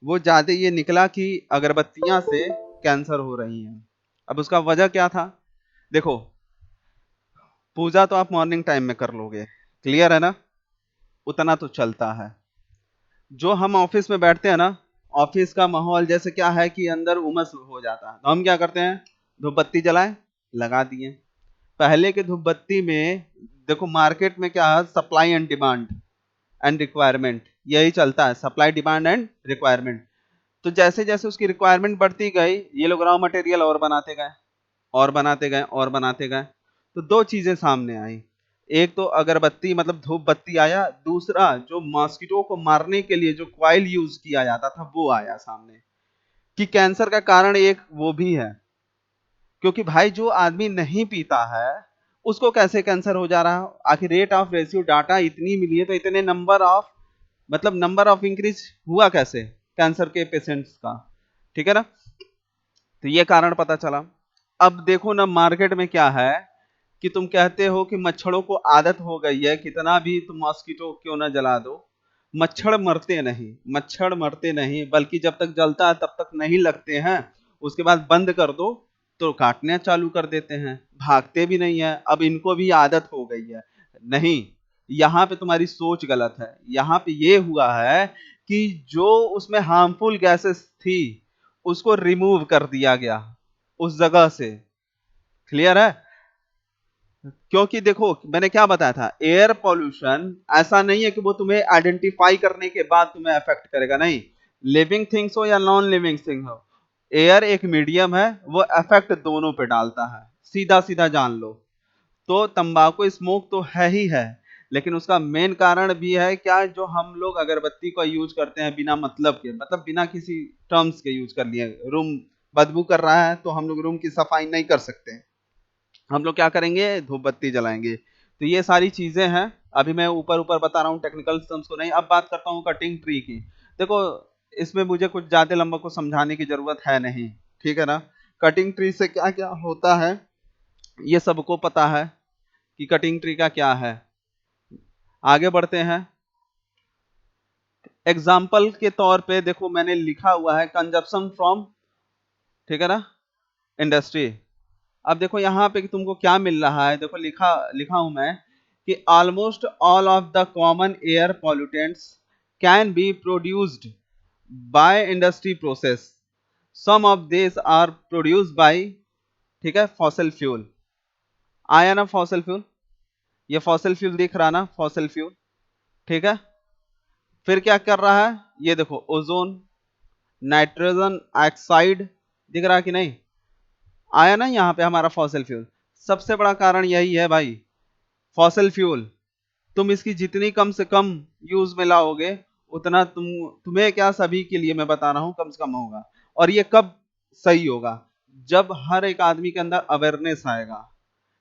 वो ज्यादा ये निकला कि अगरबत्तियां से कैंसर हो रही हैं। अब उसका वजह क्या था, देखो पूजा तो आप मॉर्निंग टाइम में कर लोगे, क्लियर है ना, उतना तो चलता है। जो हम ऑफिस में बैठते हैं ना, ऑफिस का माहौल जैसे क्या है कि अंदर उमस हो जाता है, तो हम क्या करते हैं, धूप बत्ती जलाए, लगा दिए। पहले के धूप बत्ती में देखो मार्केट में क्या है, supply and demand and requirement, यही चलता है, सप्लाई डिमांड एंड रिक्वायरमेंट। तो जैसे जैसे उसकी रिक्वायरमेंट बढ़ती गई, ये लोग रॉ मटेरियल और बनाते गए और बनाते गए और बनाते गए। तो दो चीजें सामने आई, एक तो अगरबत्ती मतलब धूप बत्ती आया, दूसरा जो मॉस्किटो को मारने के लिए जो क्वाइल यूज किया जाता था वो आया सामने, कि कैंसर का कारण एक वो भी है। क्योंकि भाई जो आदमी नहीं पीता है उसको कैसे कैंसर हो जा रहा है, आखिर रेट ऑफ रेशियो डाटा इतनी मिली है तो इतने नंबर ऑफ, मतलब नंबर ऑफ इंक्रीज हुआ कैसे कैंसर के पेशेंट्स का, ठीक है ना। तो ये कारण पता चला। अब देखो ना मार्केट में क्या है कि तुम कहते हो कि मच्छरों को आदत हो गई है, कितना भी तुम मॉस्किटो क्यों ना जला दो, मच्छर मरते नहीं, मच्छर मरते नहीं, बल्कि जब तक जलता है तब तक नहीं लगते हैं, उसके बाद बंद कर दो तो काटने चालू कर देते हैं, भागते भी नहीं है। अब इनको भी आदत हो गई है, नहीं, यहाँ पे तुम्हारी सोच गलत है। यहाँ पे ये हुआ है कि जो उसमें हार्मफुल गैसेस थी उसको रिमूव कर दिया गया उस जगह से, क्लियर है। क्योंकि देखो मैंने क्या बताया था, एयर पॉल्यूशन ऐसा नहीं है कि वो तुम्हें आइडेंटिफाई करने के बाद तुम्हें अफेक्ट करेगा, नहीं, लिविंग थिंग्स हो या नॉन लिविंग थिंग हो, एयर एक मीडियम है, वो अफेक्ट दोनों पे डालता है, सीधा सीधा जान लो। तो तंबाकू स्मोक तो है ही है, लेकिन उसका मेन कारण भी है क्या, जो हम लोग अगरबत्ती का यूज करते हैं बिना मतलब के, मतलब बिना किसी टर्म्स के यूज कर लिए। रूम बदबू कर रहा है तो हम लोग रूम की सफाई नहीं कर सकते, हम लोग क्या करेंगे, धूप बत्ती जलाएंगे। तो ये सारी चीजें हैं। अभी मैं ऊपर ऊपर बता रहा हूँ टेक्निकल टर्म्स को नहीं। अब बात करता हूँ कटिंग ट्री की। देखो, इसमें मुझे कुछ ज्यादा लंबा को समझाने की जरूरत है नहीं, ठीक है ना। कटिंग ट्री से क्या क्या होता है ये सबको पता है कि कटिंग ट्री का क्या है। आगे बढ़ते हैं। एग्जाम्पल के तौर पे देखो मैंने लिखा हुआ है कंजप्शन फ्रॉम, ठीक है ना, इंडस्ट्री। अब देखो यहाँ पे तुमको क्या मिल रहा है, देखो लिखा लिखा हूं मैं कि almost all of the common air pollutants can be produced by industry process, some of this are produced by, ठीक है, फॉसिल फ्यूल। आया ना फॉसिल फ्यूल, ये फॉसिल फ्यूल दिख रहा ना, फॉसिल फ्यूल, ठीक है। फिर क्या कर रहा है, ये देखो ओजोन, नाइट्रोजन ऑक्साइड, दिख रहा कि नहीं, आया ना यहाँ पे हमारा फॉसिल फ्यूल। सबसे बड़ा कारण यही है भाई, फॉसिल फ्यूल तुम इसकी जितनी कम से कम यूज में लाओगे उतना तुम्हें क्या, सभी के लिए मैं बता रहा हूं, कम से कम होगा। और ये कब सही होगा, जब हर एक आदमी के अंदर अवेयरनेस आएगा,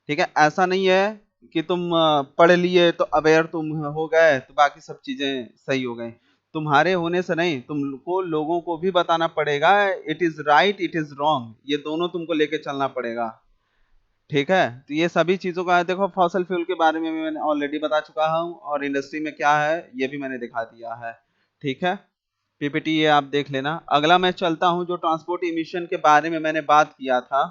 ठीक है। ऐसा नहीं है कि तुम पढ़ लिए तो अवेयर तुम हो गए तो बाकी सब चीजें सही हो गई। तुम्हारे होने से नहीं, तुमको लोगों को भी बताना पड़ेगा, it is right it is wrong, ये दोनों तुमको लेके चलना पड़ेगा, ठीक है। तो ये सभी चीजों का देखो, फॉसल फ्यूल के बारे में भी मैंने ऑलरेडी बता चुका हूँ, और इंडस्ट्री में क्या है ये भी मैंने दिखा दिया है, ठीक है। पीपीटी ये आप देख लेना। अगला मैं चलता हूँ, जो ट्रांसपोर्ट इमिशन के बारे में मैंने बात किया था,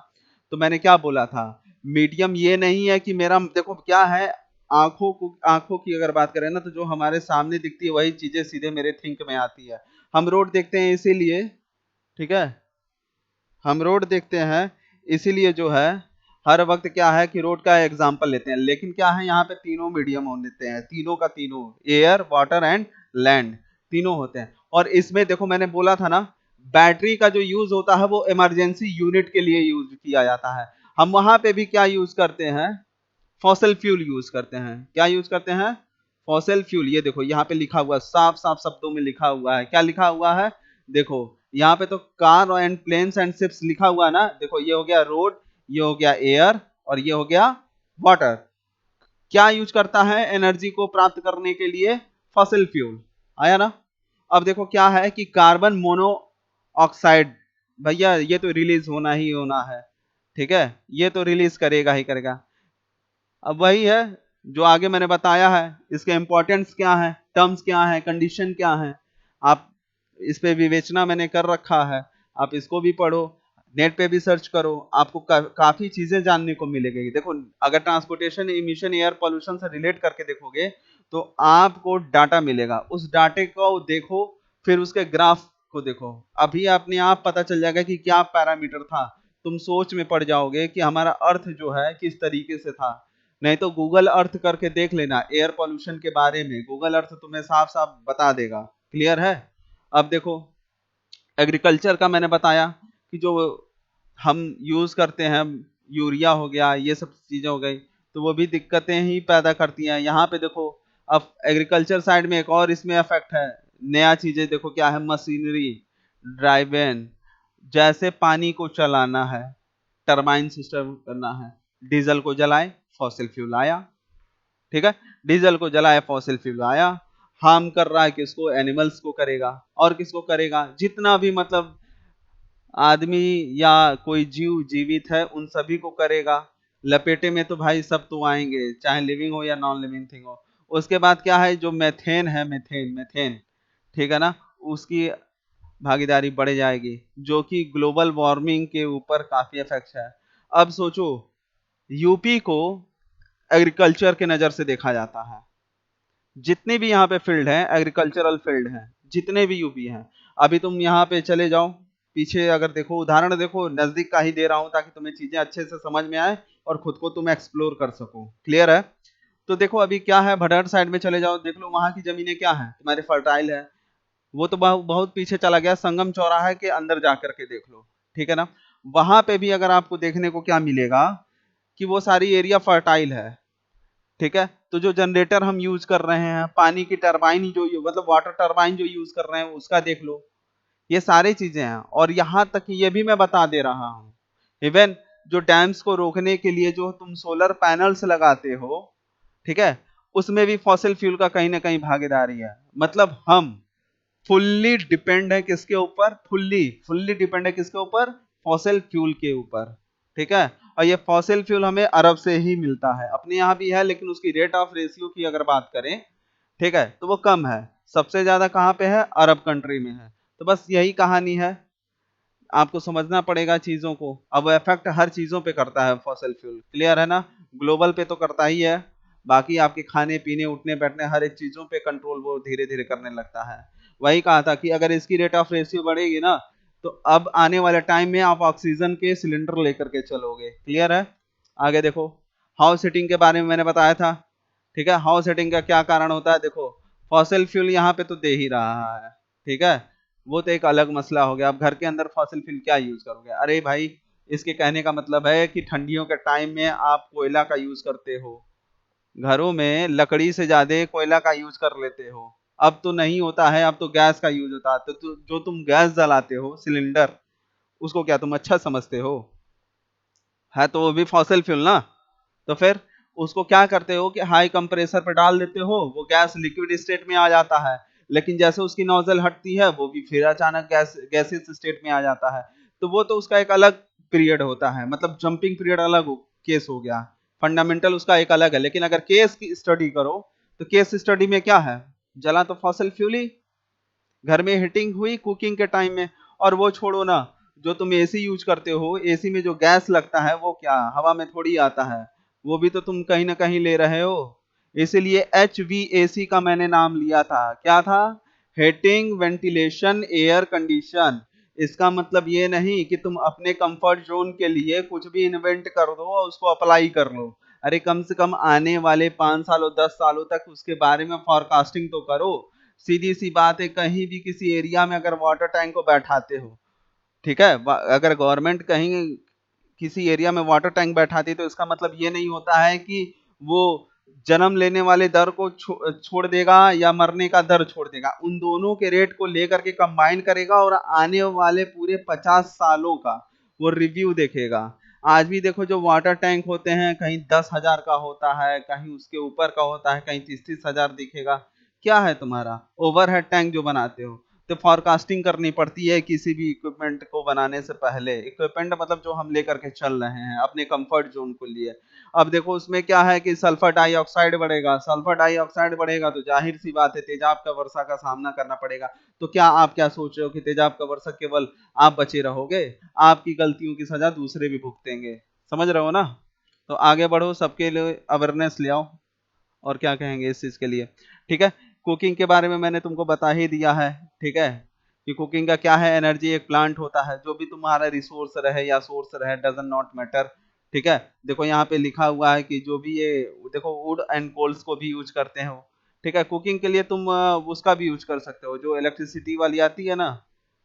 तो मैंने क्या बोला था, मीडियम ये नहीं है कि मेरा, देखो क्या है, आंखों की अगर बात करें ना, तो जो हमारे सामने दिखती है वही चीजें सीधे मेरे थिंक में आती है। हम रोड देखते हैं इसीलिए, ठीक है, हम रोड देखते हैं इसीलिए जो है, हर वक्त क्या है कि रोड का एग्जांपल लेते हैं, लेकिन क्या है यहाँ पे तीनों मीडियम हो लेते हैं, तीनों का तीनों, एयर वाटर एंड लैंड, तीनों होते हैं। और इसमें देखो मैंने बोला था ना, बैटरी का जो यूज होता है वो इमरजेंसी यूनिट के लिए यूज किया जाता है। हम वहां पे भी क्या यूज करते हैं, फॉसल फ्यूल यूज करते हैं। क्या यूज करते हैं, फॉसल फ्यूल। ये देखो यहाँ पे लिखा हुआ, साफ साफ शब्दों में लिखा हुआ है, क्या लिखा हुआ है, देखो यहाँ पे तो car and planes and ships लिखा हुआ है ना, देखो ये हो गया रोड, ये हो गया एयर, और ये हो गया वाटर। क्या यूज करता है एनर्जी को प्राप्त करने के लिए, फॉसिल फ्यूल। आया ना। अब देखो क्या है कि कार्बन मोनो ऑक्साइड, भैया ये तो रिलीज होना ही होना है, ठीक है, ये तो रिलीज करेगा ही करेगा। अब वही है जो आगे मैंने बताया है, इसके इंपॉर्टेंस क्या है, टर्म्स क्या है, कंडीशन क्या है, आप इस पे विवेचना मैंने कर रखा है, आप इसको भी पढ़ो, नेट पे भी सर्च करो, आपको काफी चीजें जानने को मिलेगी। देखो अगर ट्रांसपोर्टेशन इमिशन एयर पोल्यूशन से रिलेट करके देखोगे तो आपको डाटा मिलेगा, उस डाटे को देखो, फिर उसके ग्राफ को देखो, अभी अपने आप पता चल जाएगा कि क्या पैरामीटर था। तुम सोच में पड़ जाओगे कि हमारा अर्थ जो है किस तरीके से था। नहीं तो गूगल अर्थ करके देख लेना एयर पोल्यूशन के बारे में, गूगल अर्थ तुम्हें साफ साफ बता देगा। क्लियर है। अब देखो एग्रीकल्चर का मैंने बताया कि जो हम यूज करते हैं, यूरिया हो गया, ये सब चीजें हो गई, तो वो भी दिक्कतें ही पैदा करती हैं। यहाँ पे देखो अब एग्रीकल्चर साइड में एक और इसमें इफेक्ट है, नया चीजें देखो क्या है, मशीनरी ड्राइवेन, जैसे पानी को चलाना है, टरबाइन सिस्टम करना है, डीजल को जलाए, फॉसिल फ्यूल आया, ठीक है, डीजल को जलाए, फॉसिल फ्यूल आया, हार्म कर रहा है किसको, एनिमल्स को करेगा, और किसको करेगा, जितना भी मतलब आदमी या कोई जीव जीवित है उन सभी को करेगा। लपेटे में तो भाई सब तो आएंगे, चाहे लिविंग हो या नॉन लिविंग थिंग हो। उसके बाद क्या है, जो मेथेन है, मेथेन मेथेन, ठीक है ना, उसकी भागीदारी बढ़ जाएगी, जो कि ग्लोबल वार्मिंग के ऊपर काफी इफेक्ट है। अब सोचो यूपी को एग्रीकल्चर के नजर से देखा जाता है, जितने भी यहाँ पे फील्ड हैं एग्रीकल्चरल फील्ड हैं, जितने भी यूपी हैं। अभी तुम यहाँ पे चले जाओ पीछे, अगर देखो उदाहरण, देखो नजदीक का ही दे रहा हूं ताकि तुम्हें चीजें अच्छे से समझ में आए और खुद को तुम एक्सप्लोर कर सको। क्लियर है। तो देखो अभी क्या है, भटहर साइड में चले जाओ, देख लो वहां की जमीनें क्या है, तुम्हारे फर्टाइल है। वो तो बहुत पीछे चला गया, संगम चौराहा के अंदर जाकर के देख लो, ठीक है ना। वहां पे भी अगर आपको देखने को क्या मिलेगा कि वो सारी एरिया फर्टाइल है, ठीक है। तो जो जनरेटर हम यूज कर रहे हैं, पानी की टरबाइन जो मतलब वाटर टरबाइन जो यूज कर रहे हैं उसका देख लो, ये सारी चीजें हैं। और यहां तक ये भी मैं बता दे रहा हूं, इवन जो डैम्स को रोकने के लिए जो तुम सोलर पैनल्स लगाते हो, ठीक है, उसमें भी फॉसिल फ्यूल का कहीं ना कहीं भागीदारी है। मतलब हम फुल्ली डिपेंड है किसके ऊपर, फुल्ली फुल्ली डिपेंड है किसके ऊपर, फॉसिल फ्यूल के ऊपर। ठीक है। और ये फॉसिल फ्यूल हमें अरब से ही मिलता है, अपने यहाँ भी है लेकिन उसकी रेट ऑफ रेशियो की अगर बात करें, ठीक है, तो वो कम है। सबसे ज्यादा कहाँ पे है, अरब कंट्री में है। तो बस यही कहानी है, आपको समझना पड़ेगा चीजों को। अब इफेक्ट हर चीजों पे करता है फॉसिल फ्यूल, क्लियर है ना। ग्लोबल पे तो करता ही है, बाकी आपके खाने पीने उठने बैठने हर एक चीजों पे कंट्रोल वो धीरे धीरे करने लगता है। वही कहा था कि अगर इसकी रेट ऑफ रेशियो बढ़ेगी ना, तो अब आने वाले टाइम में आप ऑक्सीजन के सिलेंडर लेकर के चलोगे, क्लियर है। आगे देखो, हाउस हीटिंग के बारे में मैंने बताया था। ठीक है, हाउस हीटिंग का क्या कारण होता है, देखो फॉसिल फ्यूल यहाँ पे तो दे ही रहा है, ठीक है, वो तो एक अलग मसला हो गया। अब घर के अंदर फॉसिल फ्यूल क्या यूज करोगे, अरे भाई इसके कहने का मतलब है कि ठंडियों के टाइम में आप कोयला का यूज करते हो, घरों में लकड़ी से ज्यादा कोयला का यूज कर लेते हो। अब तो नहीं होता है, अब तो गैस का यूज होता है। तो जो तुम गैस जलाते हो सिलेंडर, उसको क्या तुम अच्छा समझते हो, है तो वो भी फॉसिल फ्यूल ना। तो फिर उसको क्या करते हो कि हाई कंप्रेसर पे डाल देते हो, वो गैस लिक्विड स्टेट में आ जाता है। लेकिन जैसे उसकी नोजल हटती है वो भी फिर अचानक गैसेस स्टेट में आ जाता है। तो वो तो उसका एक अलग पीरियड होता है, मतलब जंपिंग पीरियड अलग केस हो गया। फंडामेंटल उसका एक अलग है। लेकिन अगर केस की स्टडी करो, तो केस स्टडी में क्या है, जला तो फॉसिल फ्यूल ही, घर में हीटिंग हुई कुकिंग के टाइम में। और वो छोड़ो ना, जो तुम एसी यूज करते हो, एसी में जो गैस लगता है वो क्या हवा में थोड़ी आता है, वो भी तो तुम कहीं ना कहीं ले रहे हो। इसीलिए एच वी ए सी का मैंने नाम लिया था, क्या था, हीटिंग वेंटिलेशन एयर कंडीशन। इसका मतलब ये नहीं कि तुम अपने कंफर्ट जोन के लिए कुछ भी इन्वेंट कर दो और उसको अप्लाई कर लो। अरे कम से कम आने वाले 5 सालों 10 सालों तक उसके बारे में फॉरकास्टिंग तो करो। सीधी सी बात है, कहीं भी किसी एरिया में अगर वाटर टैंक को बैठाते हो, ठीक है, अगर गवर्नमेंट कहीं किसी एरिया में वाटर टैंक बैठाती है, तो इसका मतलब ये नहीं होता है कि वो जन्म लेने वाले दर को छोड़ देगा या मरने का दर छोड़ देगा। उन दोनों के रेट को लेकर के कंबाइन करेगा और आने वाले पूरे 50 सालों का वो रिव्यू देखेगा। आज भी देखो जो वाटर टैंक होते हैं, कहीं 10,000 का होता है, कहीं उसके ऊपर का होता है, कहीं 30-30 हजार दिखेगा। क्या है तुम्हारा ओवरहेड टैंक जो बनाते हो। तो फॉरकास्टिंग करनी पड़ती है किसी भी इक्विपमेंट को बनाने से पहले। इक्विपमेंट मतलब जो हम लेकर के चल रहे हैं अपने कंफर्ट जोन को लिए। अब देखो उसमें क्या है कि सल्फर डाइऑक्साइड बढ़ेगा, सल्फर डाइऑक्साइड बढ़ेगा तो जाहिर सी बात है तेजाब का वर्षा का सामना करना पड़ेगा। तो क्या आप क्या सोच रहे हो कि तेजाब का वर्षा केवल आप बचे रहोगे, आपकी गलतियों की सजा दूसरे भी भुगतेंगे। समझ रहे हो ना। तो आगे बढ़ो, सबके लिए अवेयरनेस ले आओ। और क्या कहेंगे इस चीज के लिए, ठीक है। कुकिंग के बारे में मैंने तुमको बता ही दिया है, ठीक है, कि कुकिंग का क्या है, एनर्जी एक प्लांट होता है, जो भी तुम्हारा रिसोर्स रहे या सोर्स रहे डजंट नॉट मैटर। ठीक है, देखो यहाँ पे लिखा हुआ है कि जो भी ये, देखो वुड एंड कोल्स को भी यूज करते हो। ठीक है, कुकिंग के लिए तुम उसका भी यूज कर सकते हो, जो इलेक्ट्रिसिटी वाली आती है ना,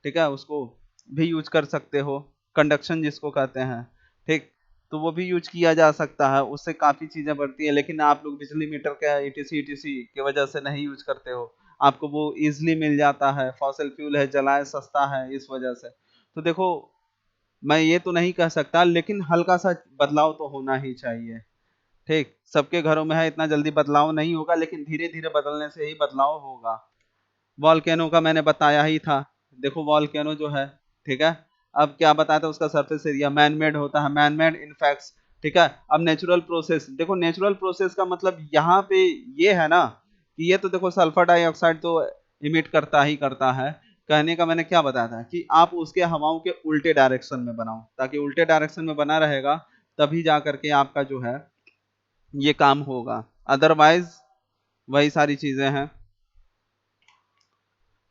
ठीक है, उसको भी यूज कर सकते हो, कंडक्शन जिसको कहते हैं। ठीक, तो वो भी यूज किया जा सकता है, उससे काफी चीजें बढ़ती हैं। लेकिन आप लोग बिजली मीटर का ईटीसी ईटीसी की वजह से नहीं यूज करते हो, आपको वो इजिली मिल जाता है, फॉसिल फ्यूल है, जलाए सस्ता है, इस वजह से। तो देखो मैं ये तो नहीं कह सकता, लेकिन हल्का सा बदलाव तो होना ही चाहिए। ठीक, सबके घरों में है, इतना जल्दी बदलाव नहीं होगा, लेकिन धीरे धीरे बदलने से ही बदलाव होगा। वॉल्केनो का मैंने बताया ही था, देखो वॉल्केनो जो है, ठीक है, अब क्या बताया था, उसका सरफेस एरिया मैन मेड होता है, मैन मेड इनफैक्ट्स। ठीक है, अब नेचुरल प्रोसेस, देखो नेचुरल प्रोसेस का मतलब यहाँ पे ये है ना, कि ये तो देखो सल्फर डाइऑक्साइड तो इमिट करता ही करता है। कहने का मैंने क्या बताया था कि आप उसके हवाओं के उल्टे डायरेक्शन में बनाओ, ताकि उल्टे डायरेक्शन में बना रहेगा, तभी जा करके आपका जो है ये काम होगा। अदरवाइज वही सारी चीजें हैं।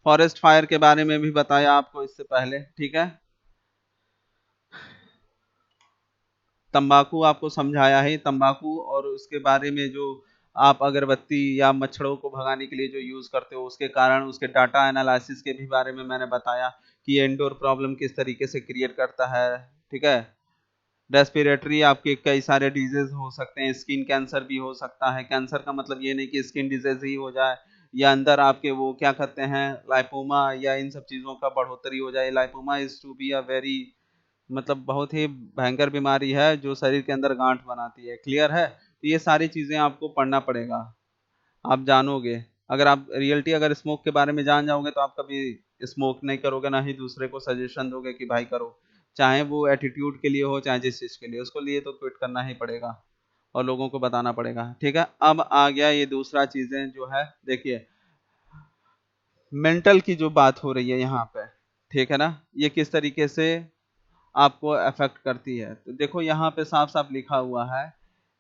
फॉरेस्ट फायर के बारे में भी बताया आपको इससे पहले, ठीक है। तंबाकू आपको समझाया है, तंबाकू और उसके बारे में जो आप अगरबत्ती या मच्छरों को भगाने के लिए जो यूज करते हो, उसके कारण उसके डाटा एनालिसिस के भी बारे में मैंने बताया कि ये इंडोर प्रॉब्लम किस तरीके से क्रिएट करता है, ठीक है। रेस्पिरेटरी आपके कई सारे डिजीज हो सकते हैं, स्किन कैंसर भी हो सकता है। कैंसर का मतलब ये नहीं कि स्किन डिजीज ही हो जाए, या अंदर आपके वो क्या कहते हैं लाइपोमा या इन सब चीज़ों का बढ़ोतरी हो जाए। Lipoma is to be a very मतलब बहुत ही भयंकर बीमारी है जो शरीर के अंदर गांठ बनाती है। क्लियर है? तो ये सारी चीज़ें आपको पढ़ना पड़ेगा, आप जानोगे। अगर आप रियलिटी अगर स्मोक के बारे में जान जाओगे तो आप कभी स्मोक नहीं करोगे, ना ही दूसरे को सजेशन दोगे कि भाई करो, चाहे वो एटीट्यूड के लिए हो चाहे जिस चीज के लिए, उसको लिए तो क्विट करना ही पड़ेगा और लोगों को बताना पड़ेगा। ठीक है, अब आ गया ये दूसरा चीजें जो है, देखिए मेंटल की जो बात हो रही है यहाँ पे, ठीक है ना, ये किस तरीके से आपको अफेक्ट करती है। तो देखो यहाँ पे साफ साफ लिखा हुआ है,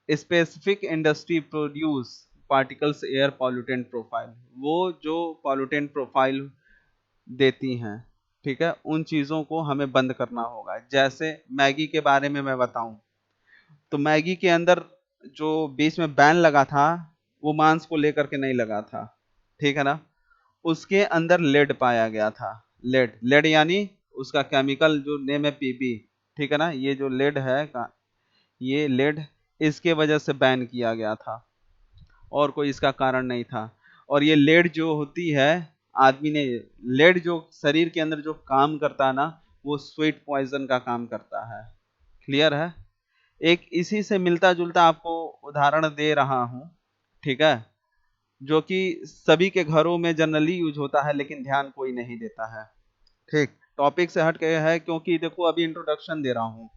specific industry produce particles air pollutant profile. वो जो पॉल्यूटेंट प्रोफाइल देती हैं, ठीक है, उन चीज़ों को हमें बंद करना होगा। जैसे मैगी के बारे में मैं बताऊं तो मैगी के अंदर जो बीच में बैन लगा था वो मांस को लेकर के नहीं लगा था, ठीक है ना। उसके अंदर लेड पाया गया था। लेड लेड यानी उसका केमिकल जो नेम है पीबी, ठीक है ना। ये जो लेड है ये लेड इसके वजह से बैन किया गया था और कोई इसका कारण नहीं था। और ये लेड जो होती है आदमी ने, लेड जो शरीर के अंदर जो काम करता है ना, वो स्वीट पॉइजन का काम करता है। क्लियर है? एक इसी से मिलता जुलता आपको उदाहरण दे रहा हूं, ठीक है, जो कि सभी के घरों में जनरली यूज होता है लेकिन ध्यान कोई नहीं देता है। ठीक, टॉपिक से हट के है क्योंकि देखो अभी इंट्रोडक्शन दे रहा हूं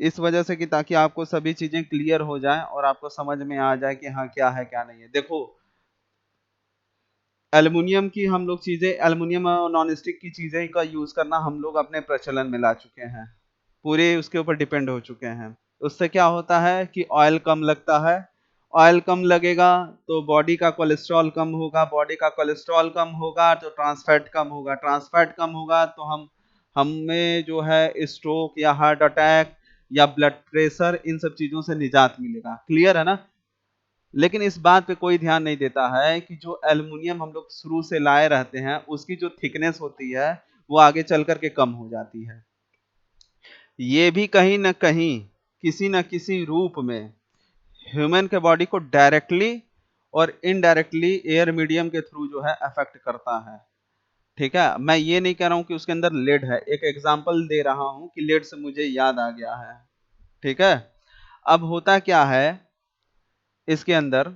इस वजह से कि ताकि आपको सभी चीजें क्लियर हो जाएं और आपको समझ में आ जाए कि हाँ क्या है क्या नहीं है। देखो एल्युमिनियम की हम लोग चीजें, एल्युमिनियम और नॉन स्टिक की चीजें का यूज करना हम लोग अपने प्रचलन में ला चुके हैं, पूरे उसके ऊपर डिपेंड हो चुके हैं। उससे क्या होता है कि ऑयल कम लगता है, ऑयल कम लगेगा तो बॉडी का कोलेस्ट्रॉल कम होगा, बॉडी का कोलेस्ट्रॉल कम होगा तो ट्रांसफैट कम होगा, ट्रांसफैट कम होगा तो हमें जो है स्ट्रोक या हार्ट अटैक या ब्लड प्रेशर इन सब चीजों से निजात मिलेगा। क्लियर है ना? लेकिन इस बात पे कोई ध्यान नहीं देता है कि जो एल्युमिनियम हम लोग शुरू से लाए रहते हैं उसकी जो थिकनेस होती है वो आगे चल करके कम हो जाती है। ये भी कहीं ना कहीं किसी न किसी रूप में ह्यूमन के बॉडी को डायरेक्टली और इनडायरेक्टली एयर मीडियम के थ्रू जो है अफेक्ट करता है। ठीक है, मैं ये नहीं कह रहा हूं कि उसके अंदर लेड है, एक एग्जांपल दे रहा हूं कि लेड से मुझे याद आ गया है। ठीक है, अब होता क्या है इसके अंदर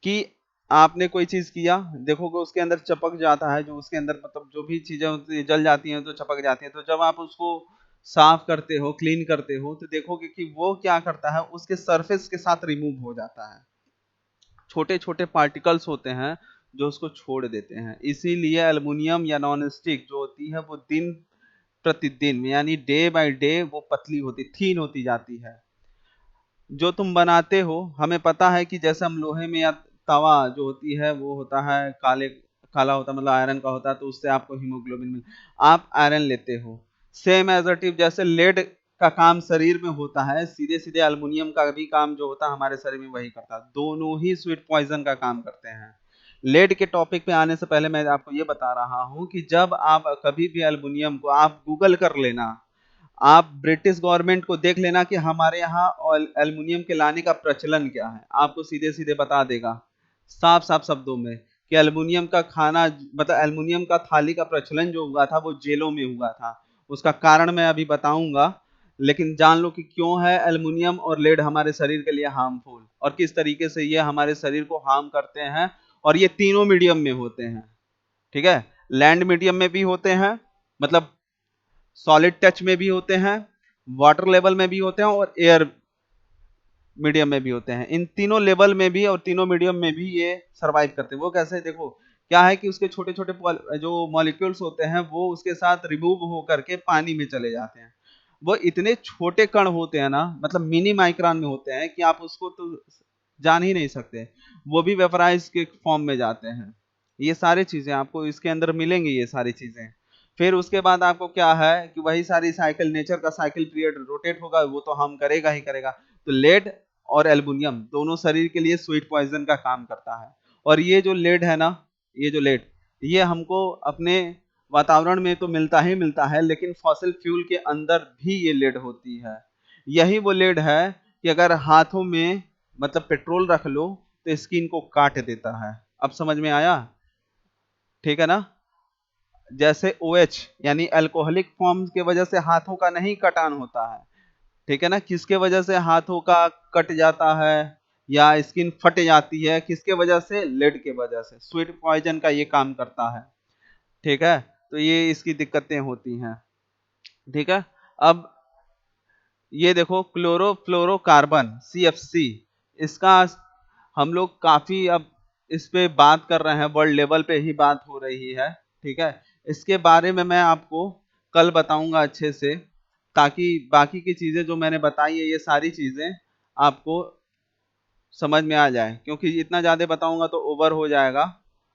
कि आपने कोई चीज किया, देखोगे उसके अंदर चपक जाता है, जो उसके अंदर मतलब जो भी चीजें होती है जल जाती हैं तो चपक जाती हैं। तो जब आप उसको साफ करते हो, क्लीन करते हो, तो देखोगे कि वो क्या करता है, उसके सरफेस के साथ रिमूव हो जाता है। छोटे छोटे पार्टिकल्स होते हैं जो उसको छोड़ देते हैं। इसीलिए एल्युमिनियम या नॉन स्टिक जो होती है वो दिन प्रतिदिन यानी डे बाय डे वो पतली होती, थीन होती जाती है। जो तुम बनाते हो, हमें पता है कि जैसे हम लोहे में या तवा जो होती है वो होता है काला होता है, मतलब आयरन का होता है, तो उससे आपको हीमोग्लोबिन मिल, आप आयरन लेते हो। सेम एज अ टिप, जैसे लेड का काम शरीर में होता है, सीधे सीधे एल्युमिनियम का भी काम जो होता है हमारे शरीर में वही करता है। दोनों ही स्वीट पॉइजन का काम करते हैं। लेड के टॉपिक पे आने से पहले मैं आपको ये बता रहा हूं कि जब आप कभी भी एल्युमिनियम को आप गूगल कर लेना, आप ब्रिटिश गवर्नमेंट को देख लेना कि हमारे यहाँ एल्युमिनियम के लाने का प्रचलन क्या है, आपको सीधे सीधे बता देगा साफ साफ शब्दों में कि एल्युमिनियम का खाना मतलब एल्युमिनियम का थाली का प्रचलन जो हुआ था वो जेलों में हुआ था। उसका कारण मैं अभी बताऊंगा, लेकिन जान लो कि क्यों है एल्युमिनियम और लेड हमारे शरीर के लिए हार्मफुल और किस तरीके से ये हमारे शरीर को हार्म करते हैं। और ये तीनों मीडियम में होते हैं, ठीक है, लैंड मीडियम में भी होते हैं, मतलब सॉलिड टच में भी होते हैं, वाटर लेवल में भी होते हैं और एयर मीडियम में भी होते हैं। इन तीनों लेवल में भी और तीनों मीडियम में भी ये सरवाइव करते हैं। वो कैसे, देखो क्या है कि उसके छोटे छोटे जो मॉलिक्यूल्स होते हैं वो उसके साथ रिमूव हो करके पानी में चले जाते हैं। वो इतने छोटे कण होते हैं ना, मतलब मिनी माइक्रोन में होते हैं कि आप उसको तो जान ही नहीं सकते, वो भी वेपराइज के फॉर्म में जाते हैं। ये सारी चीजें आपको इसके अंदर मिलेंगी, ये सारी चीजें। फिर उसके बाद आपको क्या है कि वही सारी साइकिल, नेचर का साइकिल पीरियड रोटेट होगा, वो तो हम करेगा ही करेगा। तो लेड और एल्युमिनियम दोनों शरीर के लिए स्वीट पॉइजन का काम करता है। और ये जो लेड है ना, ये जो लेड, ये हमको अपने वातावरण में तो मिलता है, लेकिन फॉसिल फ्यूल के अंदर भी ये लेड होती है। यही वो लेड है कि अगर हाथों में मतलब पेट्रोल रख लो तो स्किन को काट देता है। अब समझ में आया? ठीक है ना? जैसे OH यानी अल्कोहलिक फॉर्म के वजह से हाथों का नहीं कटान होता है, ठीक है ना? किसके वजह से हाथों का कट जाता है या स्किन फट जाती है? किसके वजह से? लेड के वजह से। स्वीट पॉइजन का ये काम करता है, ठीक है? तो ये इसकी दिक्कतें होती हैं, ठीक है? अब ये देखो क्लोरोफ्लोरोकार्बन CFC, इसका हम लोग काफी अब इस पे बात कर रहे हैं, वर्ल्ड लेवल पे ही बात हो रही है, ठीक है? इसके बारे में मैं आपको कल बताऊंगा अच्छे से, ताकि बाकी की चीजें जो मैंने बताई है ये सारी चीजें आपको समझ में आ जाए, क्योंकि इतना ज्यादा बताऊंगा तो ओवर हो जाएगा।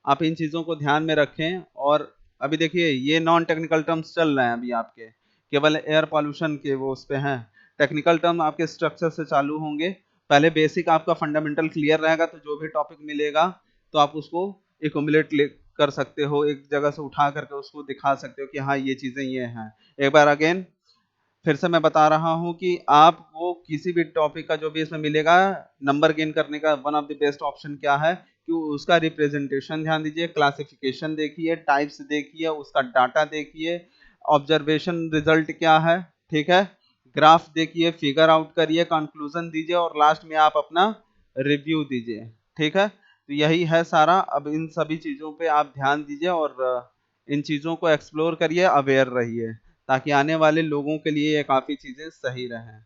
आप इन चीजों को ध्यान में रखें। और अभी देखिए ये नॉन टेक्निकल टर्म्स चल रहे हैं अभी आपके, केवल एयर पॉल्यूशन के वो उस पे हैं। टेक्निकल टर्म आपके स्ट्रक्चर से चालू होंगे। पहले बेसिक आपका फंडामेंटल क्लियर रहेगा तो जो भी टॉपिक मिलेगा तो आप उसको एकोमुलेट कर सकते हो, एक जगह से उठा करके उसको दिखा सकते हो कि हाँ ये चीजें ये हैं। एक बार अगेन फिर से मैं बता रहा हूं कि आपको किसी भी टॉपिक का जो भी इसमें मिलेगा, नंबर गेन करने का one of the best option क्या है कि उसका रिप्रेजेंटेशन ध्यान दीजिए, क्लासिफिकेशन देखिए, टाइप्स देखिए, उसका डाटा देखिए, ऑब्जर्वेशन रिजल्ट क्या है, ठीक है? ग्राफ देखिए, फिगर आउट करिए, कंक्लूजन दीजिए और लास्ट में आप अपना रिव्यू दीजिए, ठीक है? तो यही है सारा। अब इन सभी चीजों पे आप ध्यान दीजिए और इन चीजों को एक्सप्लोर करिए, अवेयर रहिए, ताकि आने वाले लोगों के लिए ये काफी चीजें सही रहें।